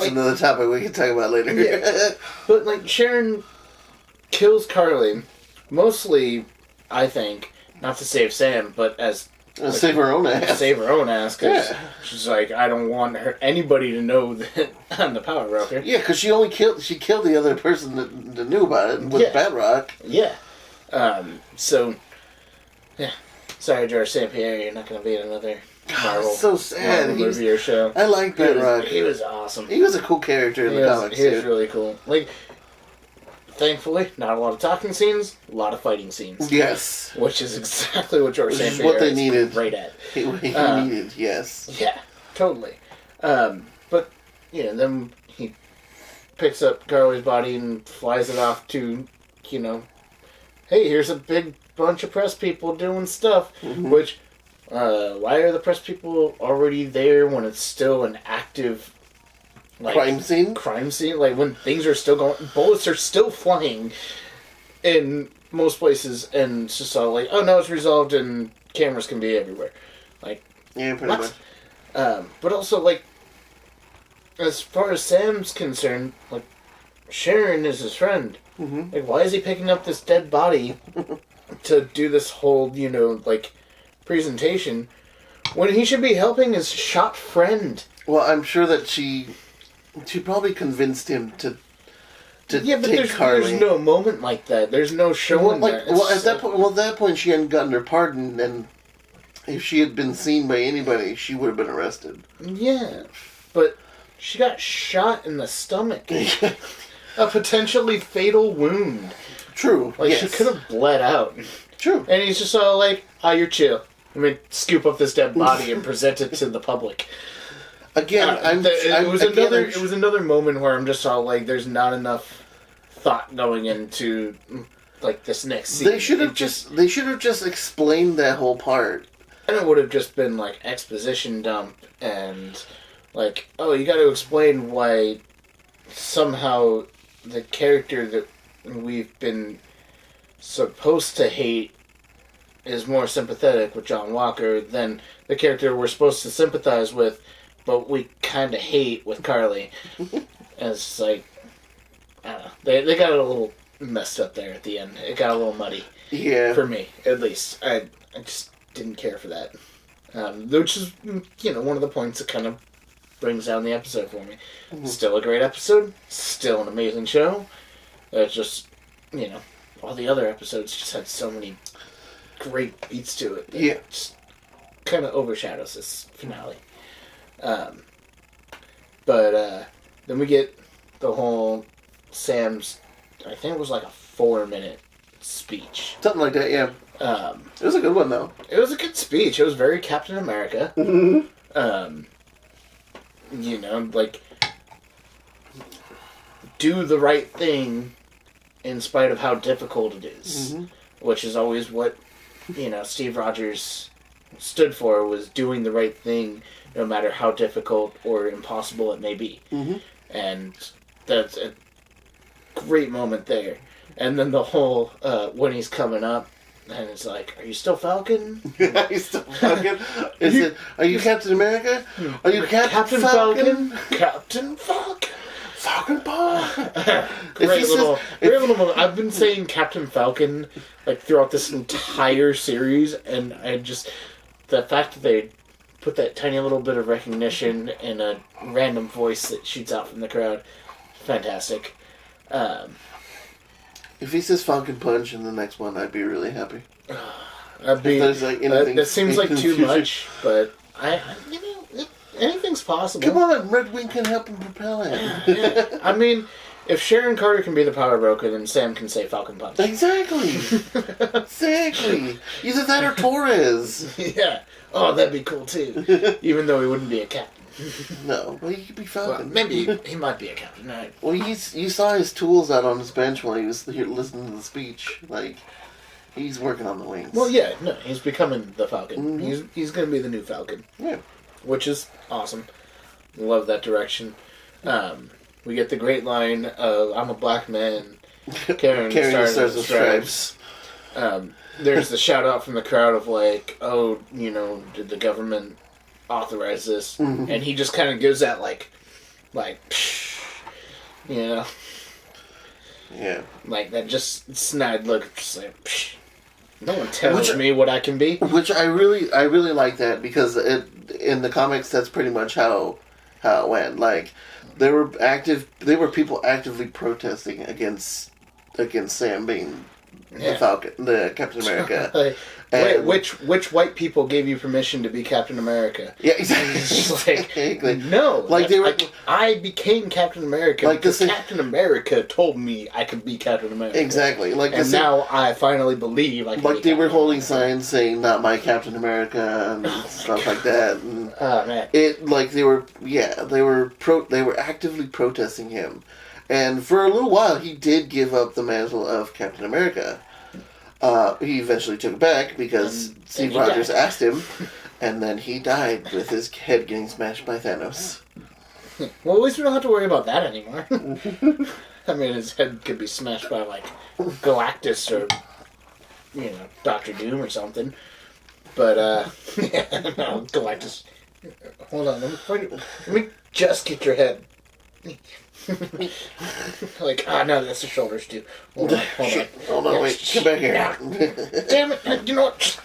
[SPEAKER 1] another topic we can talk about later.
[SPEAKER 2] Yeah. But, like, Sharon kills Carly, mostly, I think, not to save Sam, but as... like,
[SPEAKER 1] save her own ass.
[SPEAKER 2] Save her own ass, because she's like, I don't want anybody to know that I'm the power broker.
[SPEAKER 1] Yeah, because she killed the other person that knew about it with Bedrock.
[SPEAKER 2] Yeah. So, yeah. Sorry, George St. Pierre, you're not going to be in another Marvel,
[SPEAKER 1] so sad.
[SPEAKER 2] Marvel movie or show.
[SPEAKER 1] I like Bedrock.
[SPEAKER 2] He was awesome.
[SPEAKER 1] He was a cool character in the comics,
[SPEAKER 2] He was really cool. Like, thankfully, not a lot of talking scenes, a lot of fighting scenes.
[SPEAKER 1] Yes.
[SPEAKER 2] Which is exactly what George St. Pierre
[SPEAKER 1] what they needed.
[SPEAKER 2] Great at.
[SPEAKER 1] He needed, yes.
[SPEAKER 2] Yeah, totally. But, you know, then he picks up Carly's body and flies it off to, you know, hey, here's a big bunch of press people doing stuff, which why are the press people already there when it's still an active
[SPEAKER 1] crime scene?
[SPEAKER 2] Like, when things are still going... Bullets are still flying in most places, and it's just all like, oh, no, it's resolved, and cameras can be everywhere. Like,
[SPEAKER 1] yeah, pretty much.
[SPEAKER 2] But also, like, as far as Sam's concerned, like, Sharon is his friend.
[SPEAKER 1] Mm-hmm.
[SPEAKER 2] Like, why is he picking up this dead body to do this whole, like, presentation when he should be helping his shot friend?
[SPEAKER 1] Well, I'm sure that she probably convinced him to
[SPEAKER 2] but
[SPEAKER 1] take Carly.
[SPEAKER 2] There's no moment like that. There's no showing that.
[SPEAKER 1] At that point, she hadn't gotten her pardon, and if she had been seen by anybody, she would have been arrested.
[SPEAKER 2] Yeah, but she got shot in the stomach. A potentially fatal wound.
[SPEAKER 1] True.
[SPEAKER 2] Like, she could have bled out.
[SPEAKER 1] True.
[SPEAKER 2] And he's just all like, you're chill. I mean, scoop up this dead body and present it to the public.
[SPEAKER 1] Again,
[SPEAKER 2] it was another moment where I'm just all like, there's not enough thought going into, like, this next scene.
[SPEAKER 1] They should have just explained that whole part.
[SPEAKER 2] And it would have just been, like, exposition dump and, like, oh, you got to explain why somehow the character that we've been supposed to hate is more sympathetic with John Walker than the character we're supposed to sympathize with, but we kind of hate with Carly. And it's like, I don't know. They got it a little messed up there at the end. It got a little muddy.
[SPEAKER 1] Yeah.
[SPEAKER 2] For me, at least. I just didn't care for that. Which is, one of the points that kind of brings down the episode for me. Mm-hmm. Still a great episode. Still an amazing show. It's just, all the other episodes just had so many great beats to it. That just kind of overshadows this finale. But then we get the whole Sam's, I think it was like a 4-minute speech.
[SPEAKER 1] Something like that, yeah. It was a good one, though.
[SPEAKER 2] It was a good speech. It was very Captain America.
[SPEAKER 1] Mm-hmm.
[SPEAKER 2] Like, do the right thing in spite of how difficult it is. Mm-hmm. Which is always what, Steve Rogers stood for, was doing the right thing no matter how difficult or impossible it may be. Mm-hmm. And that's a great moment there. And then the whole, when he's coming up, and it's like, are you still Falcon?
[SPEAKER 1] Are you still Falcon? Are you Captain America? Are you Captain Falcon?
[SPEAKER 2] Captain Falcon?
[SPEAKER 1] Falcon Paul?
[SPEAKER 2] Great little moment. I've been saying Captain Falcon, like, throughout this entire series, and the fact that they put that tiny little bit of recognition in a random voice that shoots out from the crowd, fantastic.
[SPEAKER 1] If he says Falcon Punch in the next one, I'd be really happy.
[SPEAKER 2] That seems like too much, but anything's possible.
[SPEAKER 1] Come on, Red Wing can help him propel it.
[SPEAKER 2] I mean, if Sharon Carter can be the power broker, then Sam can say Falcon Punch.
[SPEAKER 1] Exactly. Exactly. Either that or Torres.
[SPEAKER 2] Yeah. Oh, that'd be cool too. Even though he wouldn't be a captain.
[SPEAKER 1] No, well, he could be Falcon.
[SPEAKER 2] Well, maybe he might be a captain. Right?
[SPEAKER 1] Well, you saw his tools out on his bench while he was here listening to the speech. Like, he's working on the wings.
[SPEAKER 2] Well, yeah, no, he's becoming the Falcon. Mm-hmm. He's going to be the new Falcon.
[SPEAKER 1] Yeah.
[SPEAKER 2] Which is awesome. Love that direction. We get the great line of, I'm a black man carrying the Stars and Stripes. There's the shout out from the crowd of like, oh, did the government authorize this? Mm-hmm. And he just kind of gives that like, psh,
[SPEAKER 1] Yeah.
[SPEAKER 2] Like that just snide look, just like, psh. No one tells me what I can be.
[SPEAKER 1] Which I really like that, because in the comics that's pretty much how it went. Like, there were people actively protesting against Sam being the Falcon, the Captain America.
[SPEAKER 2] Wait, which white people gave you permission to be Captain America?
[SPEAKER 1] Yeah, exactly.
[SPEAKER 2] It's like, no.
[SPEAKER 1] Like
[SPEAKER 2] I became Captain America because Captain America told me I could be Captain America.
[SPEAKER 1] Exactly.
[SPEAKER 2] And now I finally believe I can.
[SPEAKER 1] Like, they were holding signs saying "Not my Captain America" and stuff like that. And
[SPEAKER 2] oh man!
[SPEAKER 1] They were actively protesting him, and for a little while he did give up the mantle of Captain America. He eventually took it back because Steve Rogers asked him, And then he died with his head getting smashed by Thanos.
[SPEAKER 2] Well, at least we don't have to worry about that anymore. I mean, his head could be smashed by, like, Galactus or, Dr. Doom or something. But, no, Galactus. Hold on, let me just get your head. Like, no, that's the shoulders too. Hold on.
[SPEAKER 1] Hold on, wait, get back here.
[SPEAKER 2] Damn it, you know what? Just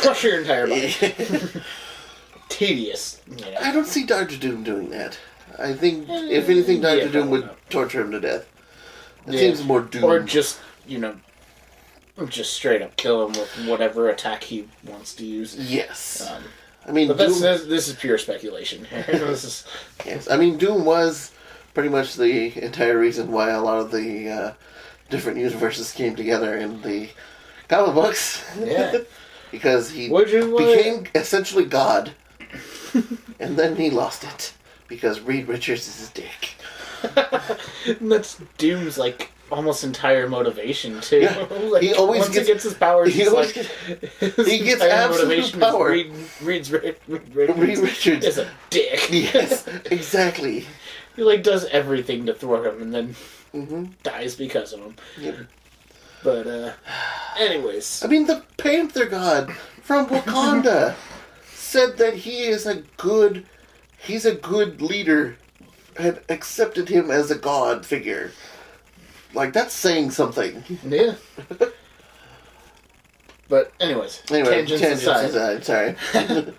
[SPEAKER 2] crush your entire body. Tedious. Yeah.
[SPEAKER 1] I don't see Dr. Doom doing that. I think, if anything, Dr. Doom would torture him to death. It seems more Doom.
[SPEAKER 2] Or just, just straight up kill him with whatever attack he wants to use.
[SPEAKER 1] Yes. I mean,
[SPEAKER 2] but this is pure speculation. Yes.
[SPEAKER 1] I mean, Doom was pretty much the entire reason why a lot of the different universes came together in the comic books.
[SPEAKER 2] Yeah.
[SPEAKER 1] Because he became essentially God. And then he lost it. Because Reed Richards is his dick.
[SPEAKER 2] That's Doom's, almost entire motivation, too.
[SPEAKER 1] Yeah. He always
[SPEAKER 2] gets his powers,
[SPEAKER 1] he gets absolute power.
[SPEAKER 2] Reed
[SPEAKER 1] Richards
[SPEAKER 2] is a dick.
[SPEAKER 1] Yes, exactly.
[SPEAKER 2] He, does everything to thwart him and then dies because of him.
[SPEAKER 1] Yep.
[SPEAKER 2] But, anyways.
[SPEAKER 1] I mean, the Panther God from Wakanda said that he's a good leader, had accepted him as a god figure. That's saying something.
[SPEAKER 2] Yeah. But anyways, tangents aside.
[SPEAKER 1] Sorry.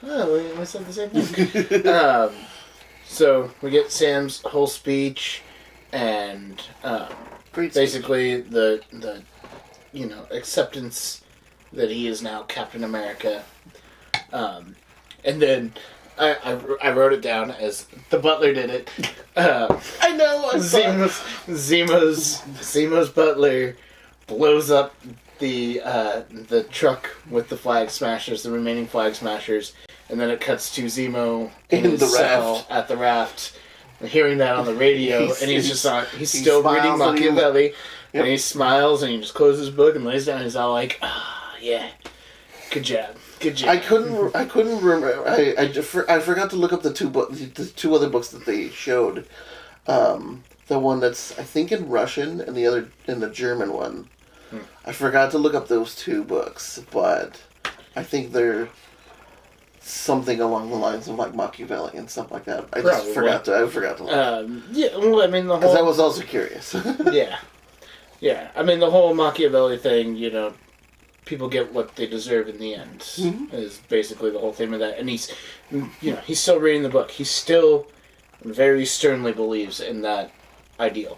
[SPEAKER 2] Oh, we said the same thing. So we get Sam's whole speech, and basically the acceptance that he is now Captain America. And then I wrote it down as the butler did it.
[SPEAKER 1] I know.
[SPEAKER 2] Zemo's butler blows up the truck with the flag smashers, the remaining flag smashers, and then it cuts to Zemo in the cell at the raft, hearing that on the radio, and he's still reading Machiavelli, and he smiles and he just closes his book and lays down. And he's all like, yeah, good job. Good job.
[SPEAKER 1] I couldn't remember. I forgot to look up the two other books that they showed. The one that's I think in Russian and the other in the German one. I forgot to look up those two books, but I think they're something along the lines of Machiavelli and stuff like that. I forgot to look.
[SPEAKER 2] Yeah, well, I mean the whole.
[SPEAKER 1] Because I was also curious.
[SPEAKER 2] Yeah. I mean the whole Machiavelli thing. People get what they deserve in the end. Is basically the whole theme of that. And he's still reading the book. He still very sternly believes in that ideal.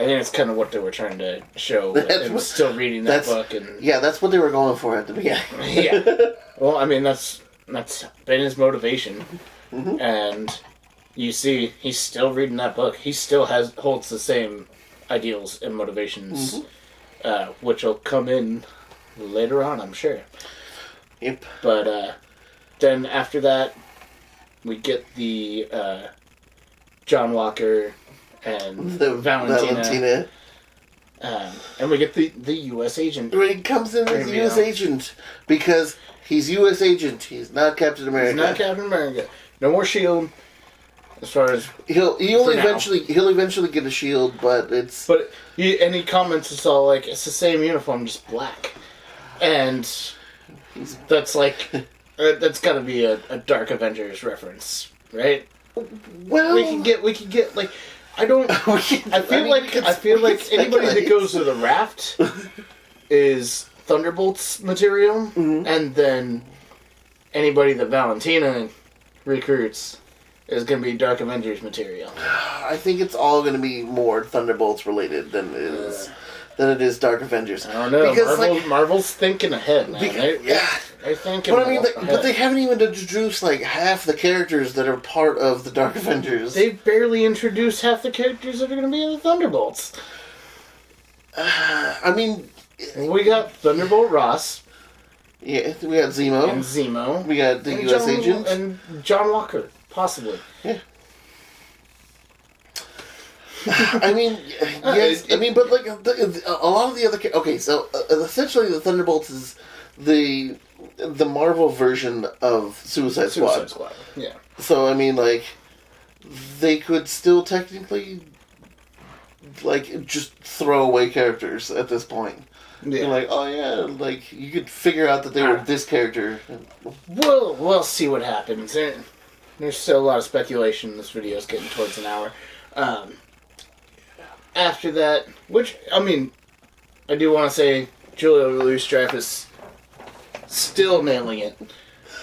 [SPEAKER 2] I think that's kind of what they were trying to show. Him still reading that book. And
[SPEAKER 1] that's what they were going for at the beginning.
[SPEAKER 2] Yeah. Well, I mean, that's been his motivation. And you see, he's still reading that book. He still holds the same ideals and motivations. Which will come in later on, I'm sure.
[SPEAKER 1] Yep.
[SPEAKER 2] But then after that, we get the John Walker and Valentina. And we get the U.S. agent.
[SPEAKER 1] He comes in as U.S. agent because he's U.S. agent. He's not Captain America.
[SPEAKER 2] He's not Captain America. No more SHIELD. As far as
[SPEAKER 1] he'll eventually get a shield, but
[SPEAKER 2] he comments it's all like it's the same uniform, just black, and that's that's got to be a Dark Avengers reference, right?
[SPEAKER 1] Well,
[SPEAKER 2] we could get I don't. I feel like anybody that goes to the raft is Thunderbolts material, and then anybody that Valentina recruits is going to be Dark Avengers material.
[SPEAKER 1] I think it's all going to be more Thunderbolts related than it is Dark Avengers.
[SPEAKER 2] I don't know. Because Marvel's thinking ahead, man. They're thinking.
[SPEAKER 1] But I mean, but they haven't even introduced half the characters that are part of the Dark Avengers.
[SPEAKER 2] They barely introduced half the characters that are going to be in the Thunderbolts.
[SPEAKER 1] I mean,
[SPEAKER 2] we got Thunderbolt Ross.
[SPEAKER 1] Yeah, we got Zemo.
[SPEAKER 2] And Zemo.
[SPEAKER 1] We got the U.S. agent
[SPEAKER 2] and John Walker. Possibly.
[SPEAKER 1] Yeah. I mean, yes. I mean, but a lot of the other. Okay, so essentially, the Thunderbolts is the Marvel version of Suicide Squad.
[SPEAKER 2] Yeah.
[SPEAKER 1] So I mean, like, they could still technically, like, just throw away characters at this point. Yeah. You're like, oh yeah, like, you could figure out that they were this character.
[SPEAKER 2] We'll see what happens. There's still a lot of speculation. This video is getting towards an hour. After that, which, I mean, I do want to say Julia Louis-Dreyfus still nailing it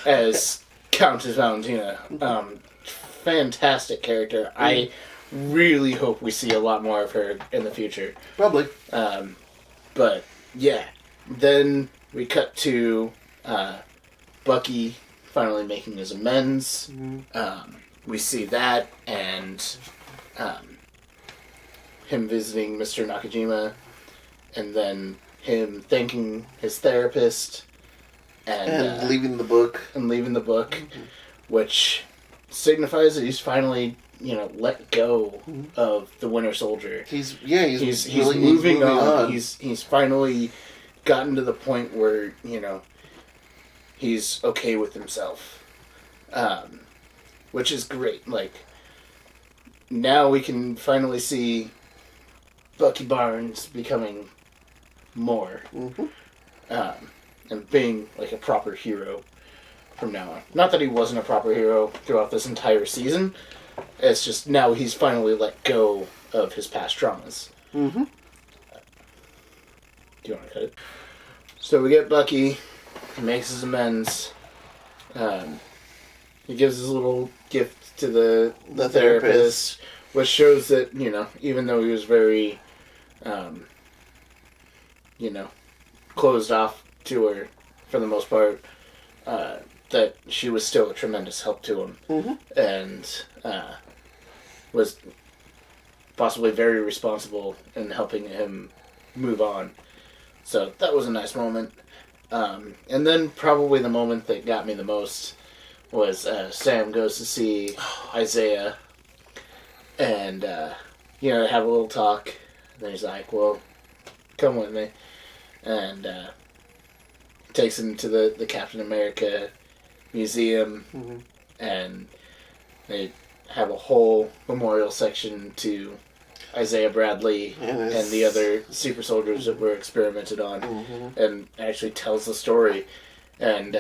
[SPEAKER 2] as Countess Valentina. Fantastic character. I really hope we see a lot more of her in the future.
[SPEAKER 1] Probably.
[SPEAKER 2] But, yeah. Then we cut to Bucky finally making his amends. We see that, and him visiting Mr. Nakajima, and then him thanking his therapist,
[SPEAKER 1] and leaving the book.
[SPEAKER 2] Which signifies that he's finally, let go of the Winter Soldier.
[SPEAKER 1] He's
[SPEAKER 2] moving on. He's finally gotten to the point where, he's okay with himself. Which is great. Like, now we can finally see Bucky Barnes becoming more. And being, like, a proper hero from now on. Not that he wasn't a proper hero throughout this entire season. It's just now he's finally let go of his past traumas. Do you want to cut it? So we get Bucky. He makes his amends. He gives his little gift to the therapist, which shows that, even though he was very, closed off to her for the most part, that she was still a tremendous help to him. And was possibly very responsible in helping him move on. So that was a nice moment. And then probably the moment that got me the most was Sam goes to see Isaiah and, they have a little talk. And then he's like, well, come with me. And takes him to the Captain America museum. And they have a whole memorial section to Isaiah Bradley and the other super soldiers that were experimented on, and actually tells the story. And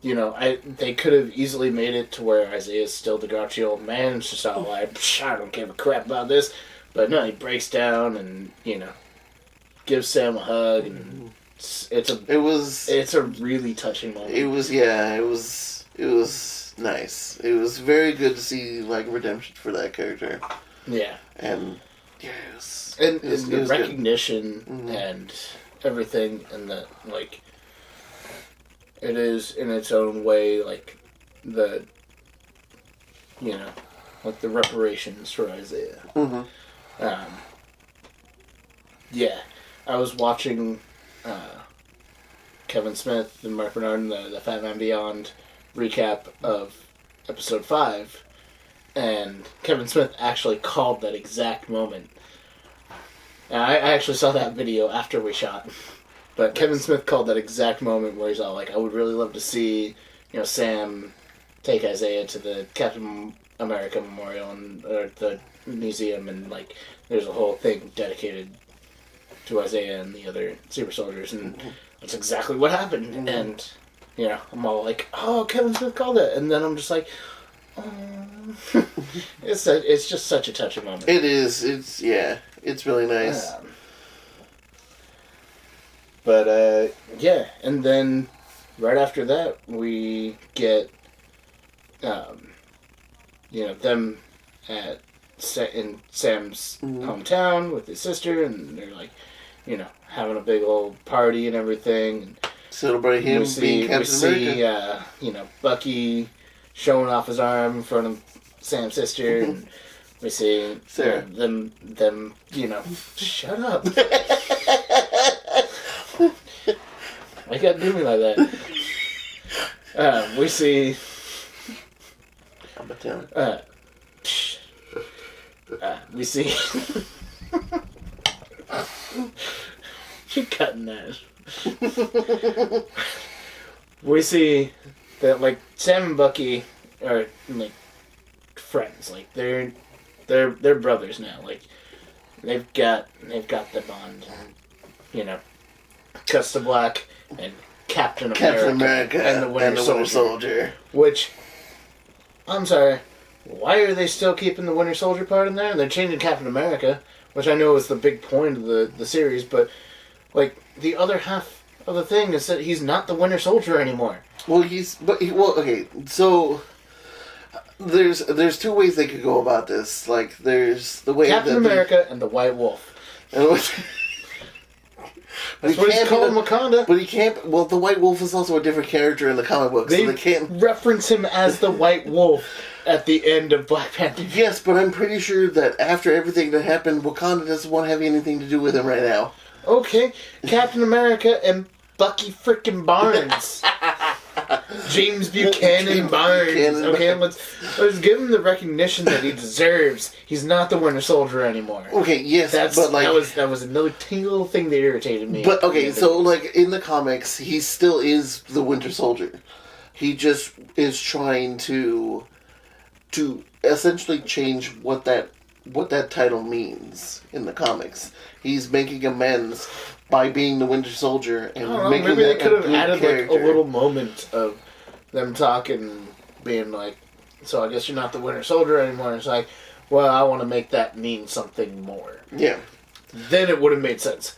[SPEAKER 2] they could have easily made it to where Isaiah's still the grouchy old man. It's just all like, I don't give a crap about this. But no, he breaks down and gives Sam a hug, and it's a really touching moment.
[SPEAKER 1] It was nice. It was very good to see, like, redemption for that character.
[SPEAKER 2] Yeah.
[SPEAKER 1] And
[SPEAKER 2] the recognition and everything, and the, like, it is in its own way, like, the reparations for Isaiah. I was watching Kevin Smith and Mark Bernard and the Fat Man Beyond recap of episode 5, and Kevin Smith actually called that exact moment. I actually saw that video after we shot, but Kevin Smith called that exact moment where he's all like, I would really love to see, Sam take Isaiah to the Captain America Memorial or the museum, and, like, there's a whole thing dedicated to Isaiah and the other super soldiers, and that's exactly what happened. And I'm all like, oh, Kevin Smith called it, and then I'm just like, oh. It's just such a touching moment.
[SPEAKER 1] It is. It's really nice.
[SPEAKER 2] And then right after that we get them in Sam's hometown with his sister, and they're like, having a big old party and everything. And
[SPEAKER 1] celebrate him being Captain America.
[SPEAKER 2] We see, Bucky showing off his arm in front of Sam's sister, and we see them, shut up. Why you gotta do me like that? We see... we see... You're cutting that. We see that, like, Sam and Bucky are, like, friends. Like, they're brothers now. Like, they've got the bond. And, you know, Cuts to Black and Captain America and the Winter Soldier. Which, I'm sorry, why are they still keeping the Winter Soldier part in there? They're changing Captain America, which I know is the big point of the series, but, like, the other half of the thing is that he's not the Winter Soldier anymore.
[SPEAKER 1] Well, okay, so there's two ways they could go about this. Like, there's the way
[SPEAKER 2] Captain America and the White Wolf. That's what he's called in Wakanda.
[SPEAKER 1] But he can't... Well, the White Wolf is also a different character in the comic books, so they can't...
[SPEAKER 2] reference him as the White Wolf at the end of Black Panther.
[SPEAKER 1] Yes, but I'm pretty sure that after everything that happened, Wakanda doesn't want to have anything to do with him right now.
[SPEAKER 2] Okay, Captain America and Bucky frickin' Barnes. James Buchanan Barnes. Okay, let's give him the recognition that he deserves. He's not the Winter Soldier anymore.
[SPEAKER 1] Okay, yes,
[SPEAKER 2] but like that was another teeny little thing that irritated me.
[SPEAKER 1] But okay, so like in the comics, he still is the Winter Soldier. He just is trying to essentially change what that title means in the comics. He's making amends by being the Winter Soldier and making
[SPEAKER 2] maybe they could have added
[SPEAKER 1] character.
[SPEAKER 2] like a little moment of them talking, being like, "So I guess you're not the Winter Soldier anymore." It's like, well, I want to make that mean something more.
[SPEAKER 1] Yeah.
[SPEAKER 2] Then it would have made sense.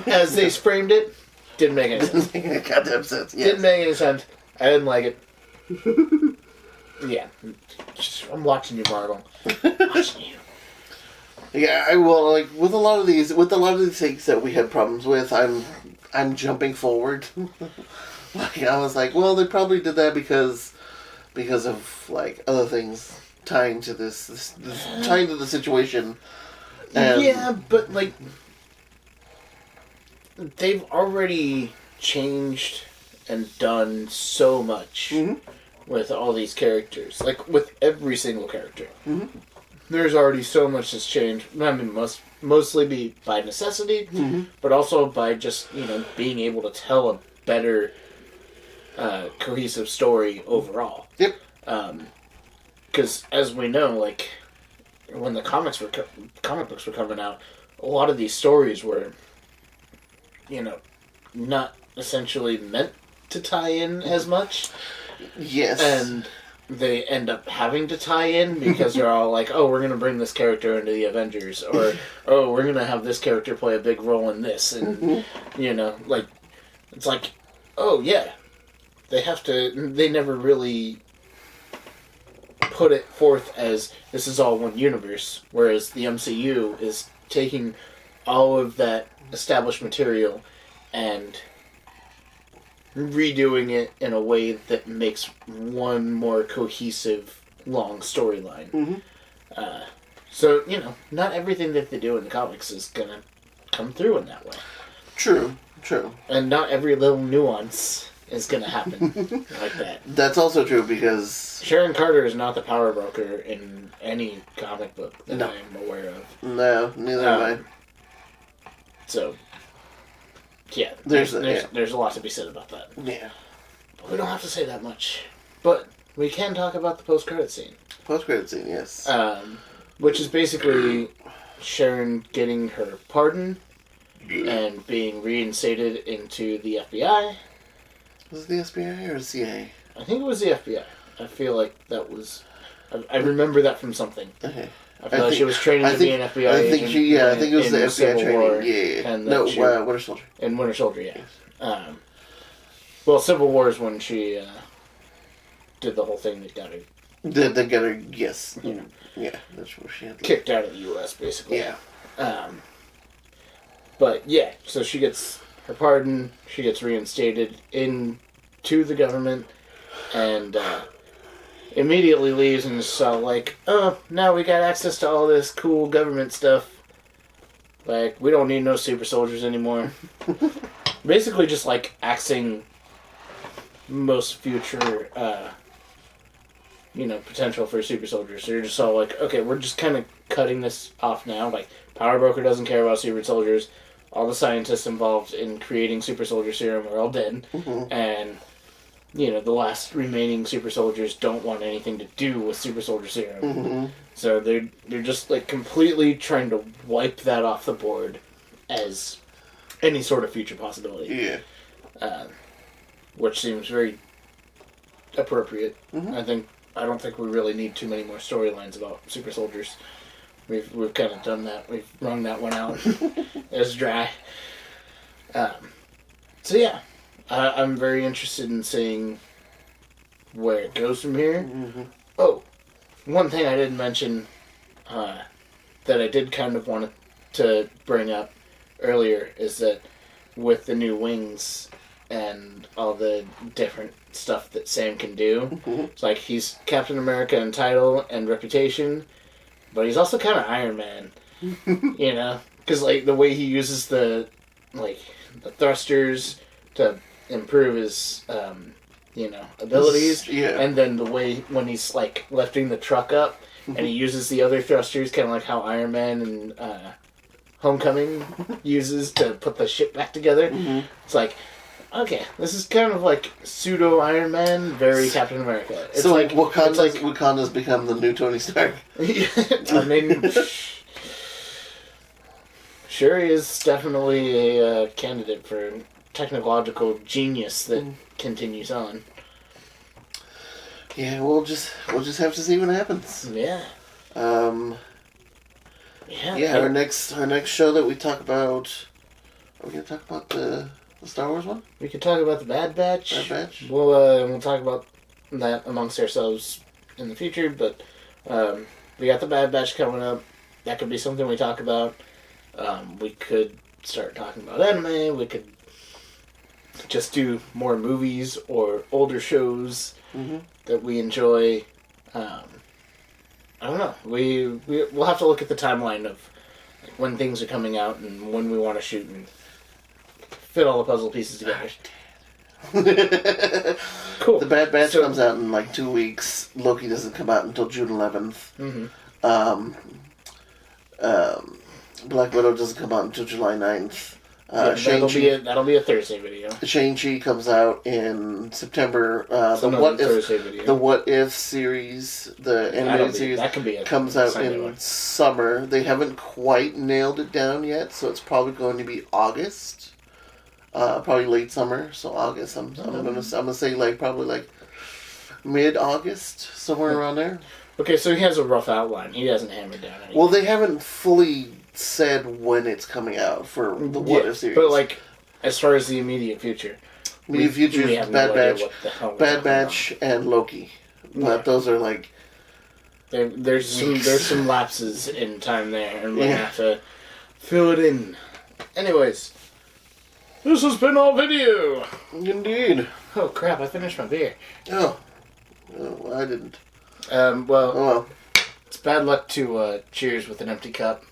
[SPEAKER 2] As they framed it, didn't make any sense.
[SPEAKER 1] Didn't make goddamn sense. Yes.
[SPEAKER 2] Didn't make any sense. I didn't like it. Yeah, I'm watching you, Marvel. Watching you.
[SPEAKER 1] Yeah, I will. Like with a lot of these things that we had problems with, I'm jumping forward. Like I was like, well, they probably did that because of like other things tying to this tying to the situation. And
[SPEAKER 2] yeah, but like they've already changed and done so much with all these characters. Like with every single character. Mm-hmm. There's already so much that's changed. I mean, mostly by necessity, but also by just, being able to tell a better, cohesive story overall.
[SPEAKER 1] Yep.
[SPEAKER 2] Because, as we know, like, when the comic books were coming out, a lot of these stories were, not essentially meant to tie in as much.
[SPEAKER 1] Yes.
[SPEAKER 2] And they end up having to tie in because they're all like, oh, we're going to bring this character into the Avengers, or, oh, we're going to have this character play a big role in this, and, like, it's like, oh, yeah, they never really put it forth as, this is all one universe, whereas the MCU is taking all of that established material and redoing it in a way that makes one more cohesive, long storyline. So, not everything that they do in the comics is going to come through in that way.
[SPEAKER 1] True.
[SPEAKER 2] And not every little nuance is going to happen like that.
[SPEAKER 1] That's also true because
[SPEAKER 2] Sharon Carter is not the power broker in any comic book that I am aware of.
[SPEAKER 1] No, neither am I.
[SPEAKER 2] So, yeah, there's a lot to be said about that.
[SPEAKER 1] Yeah.
[SPEAKER 2] But we don't have to say that much. But we can talk about the post-credit scene.
[SPEAKER 1] Post-credit scene, yes.
[SPEAKER 2] Which is basically Sharon getting her pardon and being reinstated into the FBI.
[SPEAKER 1] Was it the FBI or the CIA?
[SPEAKER 2] I think it was the FBI. I feel like that was... I remember that from something.
[SPEAKER 1] Okay.
[SPEAKER 2] I feel like she was training to be an FBI agent.
[SPEAKER 1] I think it was the FBI training.
[SPEAKER 2] War,
[SPEAKER 1] yeah.
[SPEAKER 2] And
[SPEAKER 1] no, Winter Soldier.
[SPEAKER 2] In Winter Soldier, yeah. Well, Civil War is when she did the whole thing that got her...
[SPEAKER 1] That got her, yes. Yeah, that's where she had...
[SPEAKER 2] Kicked out of the U.S., basically.
[SPEAKER 1] Yeah.
[SPEAKER 2] But, yeah, so she gets her pardon, she gets reinstated into the government, and immediately leaves and is all like, oh, now we got access to all this cool government stuff. Like, we don't need no super soldiers anymore. Basically just, like, axing most future, potential for super soldiers. So you're just all like, okay, we're just kind of cutting this off now. Like, Power Broker doesn't care about super soldiers. all the scientists involved in creating super soldier serum are all dead, and the last remaining super soldiers don't want anything to do with super soldier serum. So they're just like completely trying to wipe that off the board as any sort of future possibility. Yeah. Which seems very appropriate. I don't think we really need too many more storylines about super soldiers. We've kind of done that. We've wrung that one out. It's dry. So yeah, I'm very interested in seeing where it goes from here. Oh, one thing I didn't mention that I did kind of want to bring up earlier is that with the new wings and all the different stuff that Sam can do, it's like he's Captain America in title and reputation, but he's also kind of Iron Man, because like the way he uses the thrusters to improve his abilities, and then the way when he's like lifting the truck up and he uses the other thrusters, kind of like how Iron Man and Homecoming uses to put the ship back together. It's like, okay, this is kind of like pseudo Iron Man, very Captain America. It's
[SPEAKER 1] so
[SPEAKER 2] like
[SPEAKER 1] Wakanda's become the new Tony Stark.
[SPEAKER 2] I mean, sure, he is definitely a candidate for technological genius that continues on.
[SPEAKER 1] Yeah, we'll just have to see what happens.
[SPEAKER 2] Yeah.
[SPEAKER 1] Our next show that we talk about. Are we gonna talk about the Star Wars one?
[SPEAKER 2] We could talk about the Bad Batch.
[SPEAKER 1] Bad Batch.
[SPEAKER 2] We'll talk about that amongst ourselves in the future. But we got the Bad Batch coming up. That could be something we talk about. We could start talking about anime. We could just do more movies or older shows that we enjoy. I don't know. We'll have to look at the timeline of when things are coming out and when we want to shoot and fit all the puzzle pieces together. Cool.
[SPEAKER 1] The Bad Batch comes out in like 2 weeks. Loki doesn't come out until June 11th. Black Widow doesn't come out until July 9th.
[SPEAKER 2] That'll be a Thursday video.
[SPEAKER 1] Shang-Chi comes out in September. The What If series, the animated series, comes out in summer. They haven't quite nailed it down yet, so it's probably going to be August. Probably late summer, so August. I'm gonna say probably mid-August, somewhere around there.
[SPEAKER 2] Okay, so he has a rough outline. He hasn't hammered down anything.
[SPEAKER 1] Well, they haven't fully said when it's coming out for the What If series.
[SPEAKER 2] But as far as the immediate future.
[SPEAKER 1] Immediate future is Bad Batch and Loki. But those are
[SPEAKER 2] there's some lapses in time there, and we'll have to fill it in. Anyways, this has been our video.
[SPEAKER 1] Indeed.
[SPEAKER 2] Oh crap! I finished my beer.
[SPEAKER 1] Oh, I didn't.
[SPEAKER 2] Well, it's bad luck to cheers with an empty cup.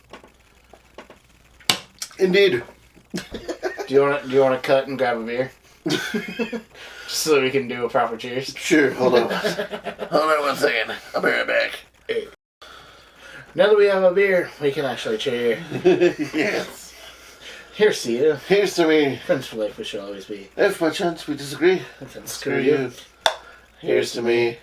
[SPEAKER 1] Indeed.
[SPEAKER 2] Do you want to cut and grab a beer? Just so that we can do a proper cheers?
[SPEAKER 1] Sure, hold on. Hold on 1 second. I'll be right back.
[SPEAKER 2] Now that we have a beer, we can actually cheer.
[SPEAKER 1] Yes.
[SPEAKER 2] Here's to you.
[SPEAKER 1] Here's to me.
[SPEAKER 2] Friends for life we shall always be.
[SPEAKER 1] If by chance we disagree,
[SPEAKER 2] then screw you.
[SPEAKER 1] Here's to me.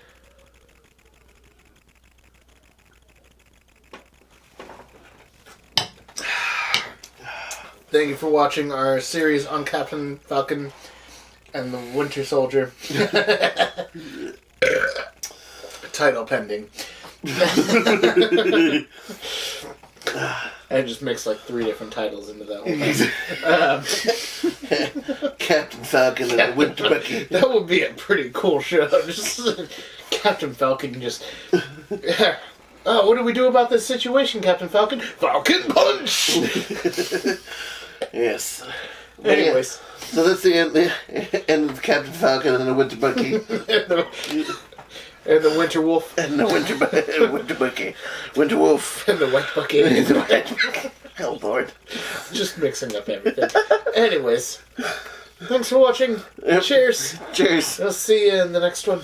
[SPEAKER 2] Thank you for watching our series on Captain Falcon and the Winter Soldier. Title pending. I just mixed 3 different titles into that whole thing.
[SPEAKER 1] Captain Falcon and the Winter Bucky.
[SPEAKER 2] That would be a pretty cool show. Just Captain Falcon just... what do we do about this situation, Captain Falcon? Falcon Punch!
[SPEAKER 1] Yes.
[SPEAKER 2] Anyways.
[SPEAKER 1] So that's the end of Captain Falcon and the Winter Bucky.
[SPEAKER 2] And the Winter Wolf.
[SPEAKER 1] And the Winter Bucky. Winter Wolf.
[SPEAKER 2] And the White Bucky. And the White
[SPEAKER 1] Bucky. Hell, Lord.
[SPEAKER 2] Just mixing up everything. Anyways. Thanks for watching.
[SPEAKER 1] Yep.
[SPEAKER 2] Cheers.
[SPEAKER 1] Cheers.
[SPEAKER 2] I'll see you in the next one.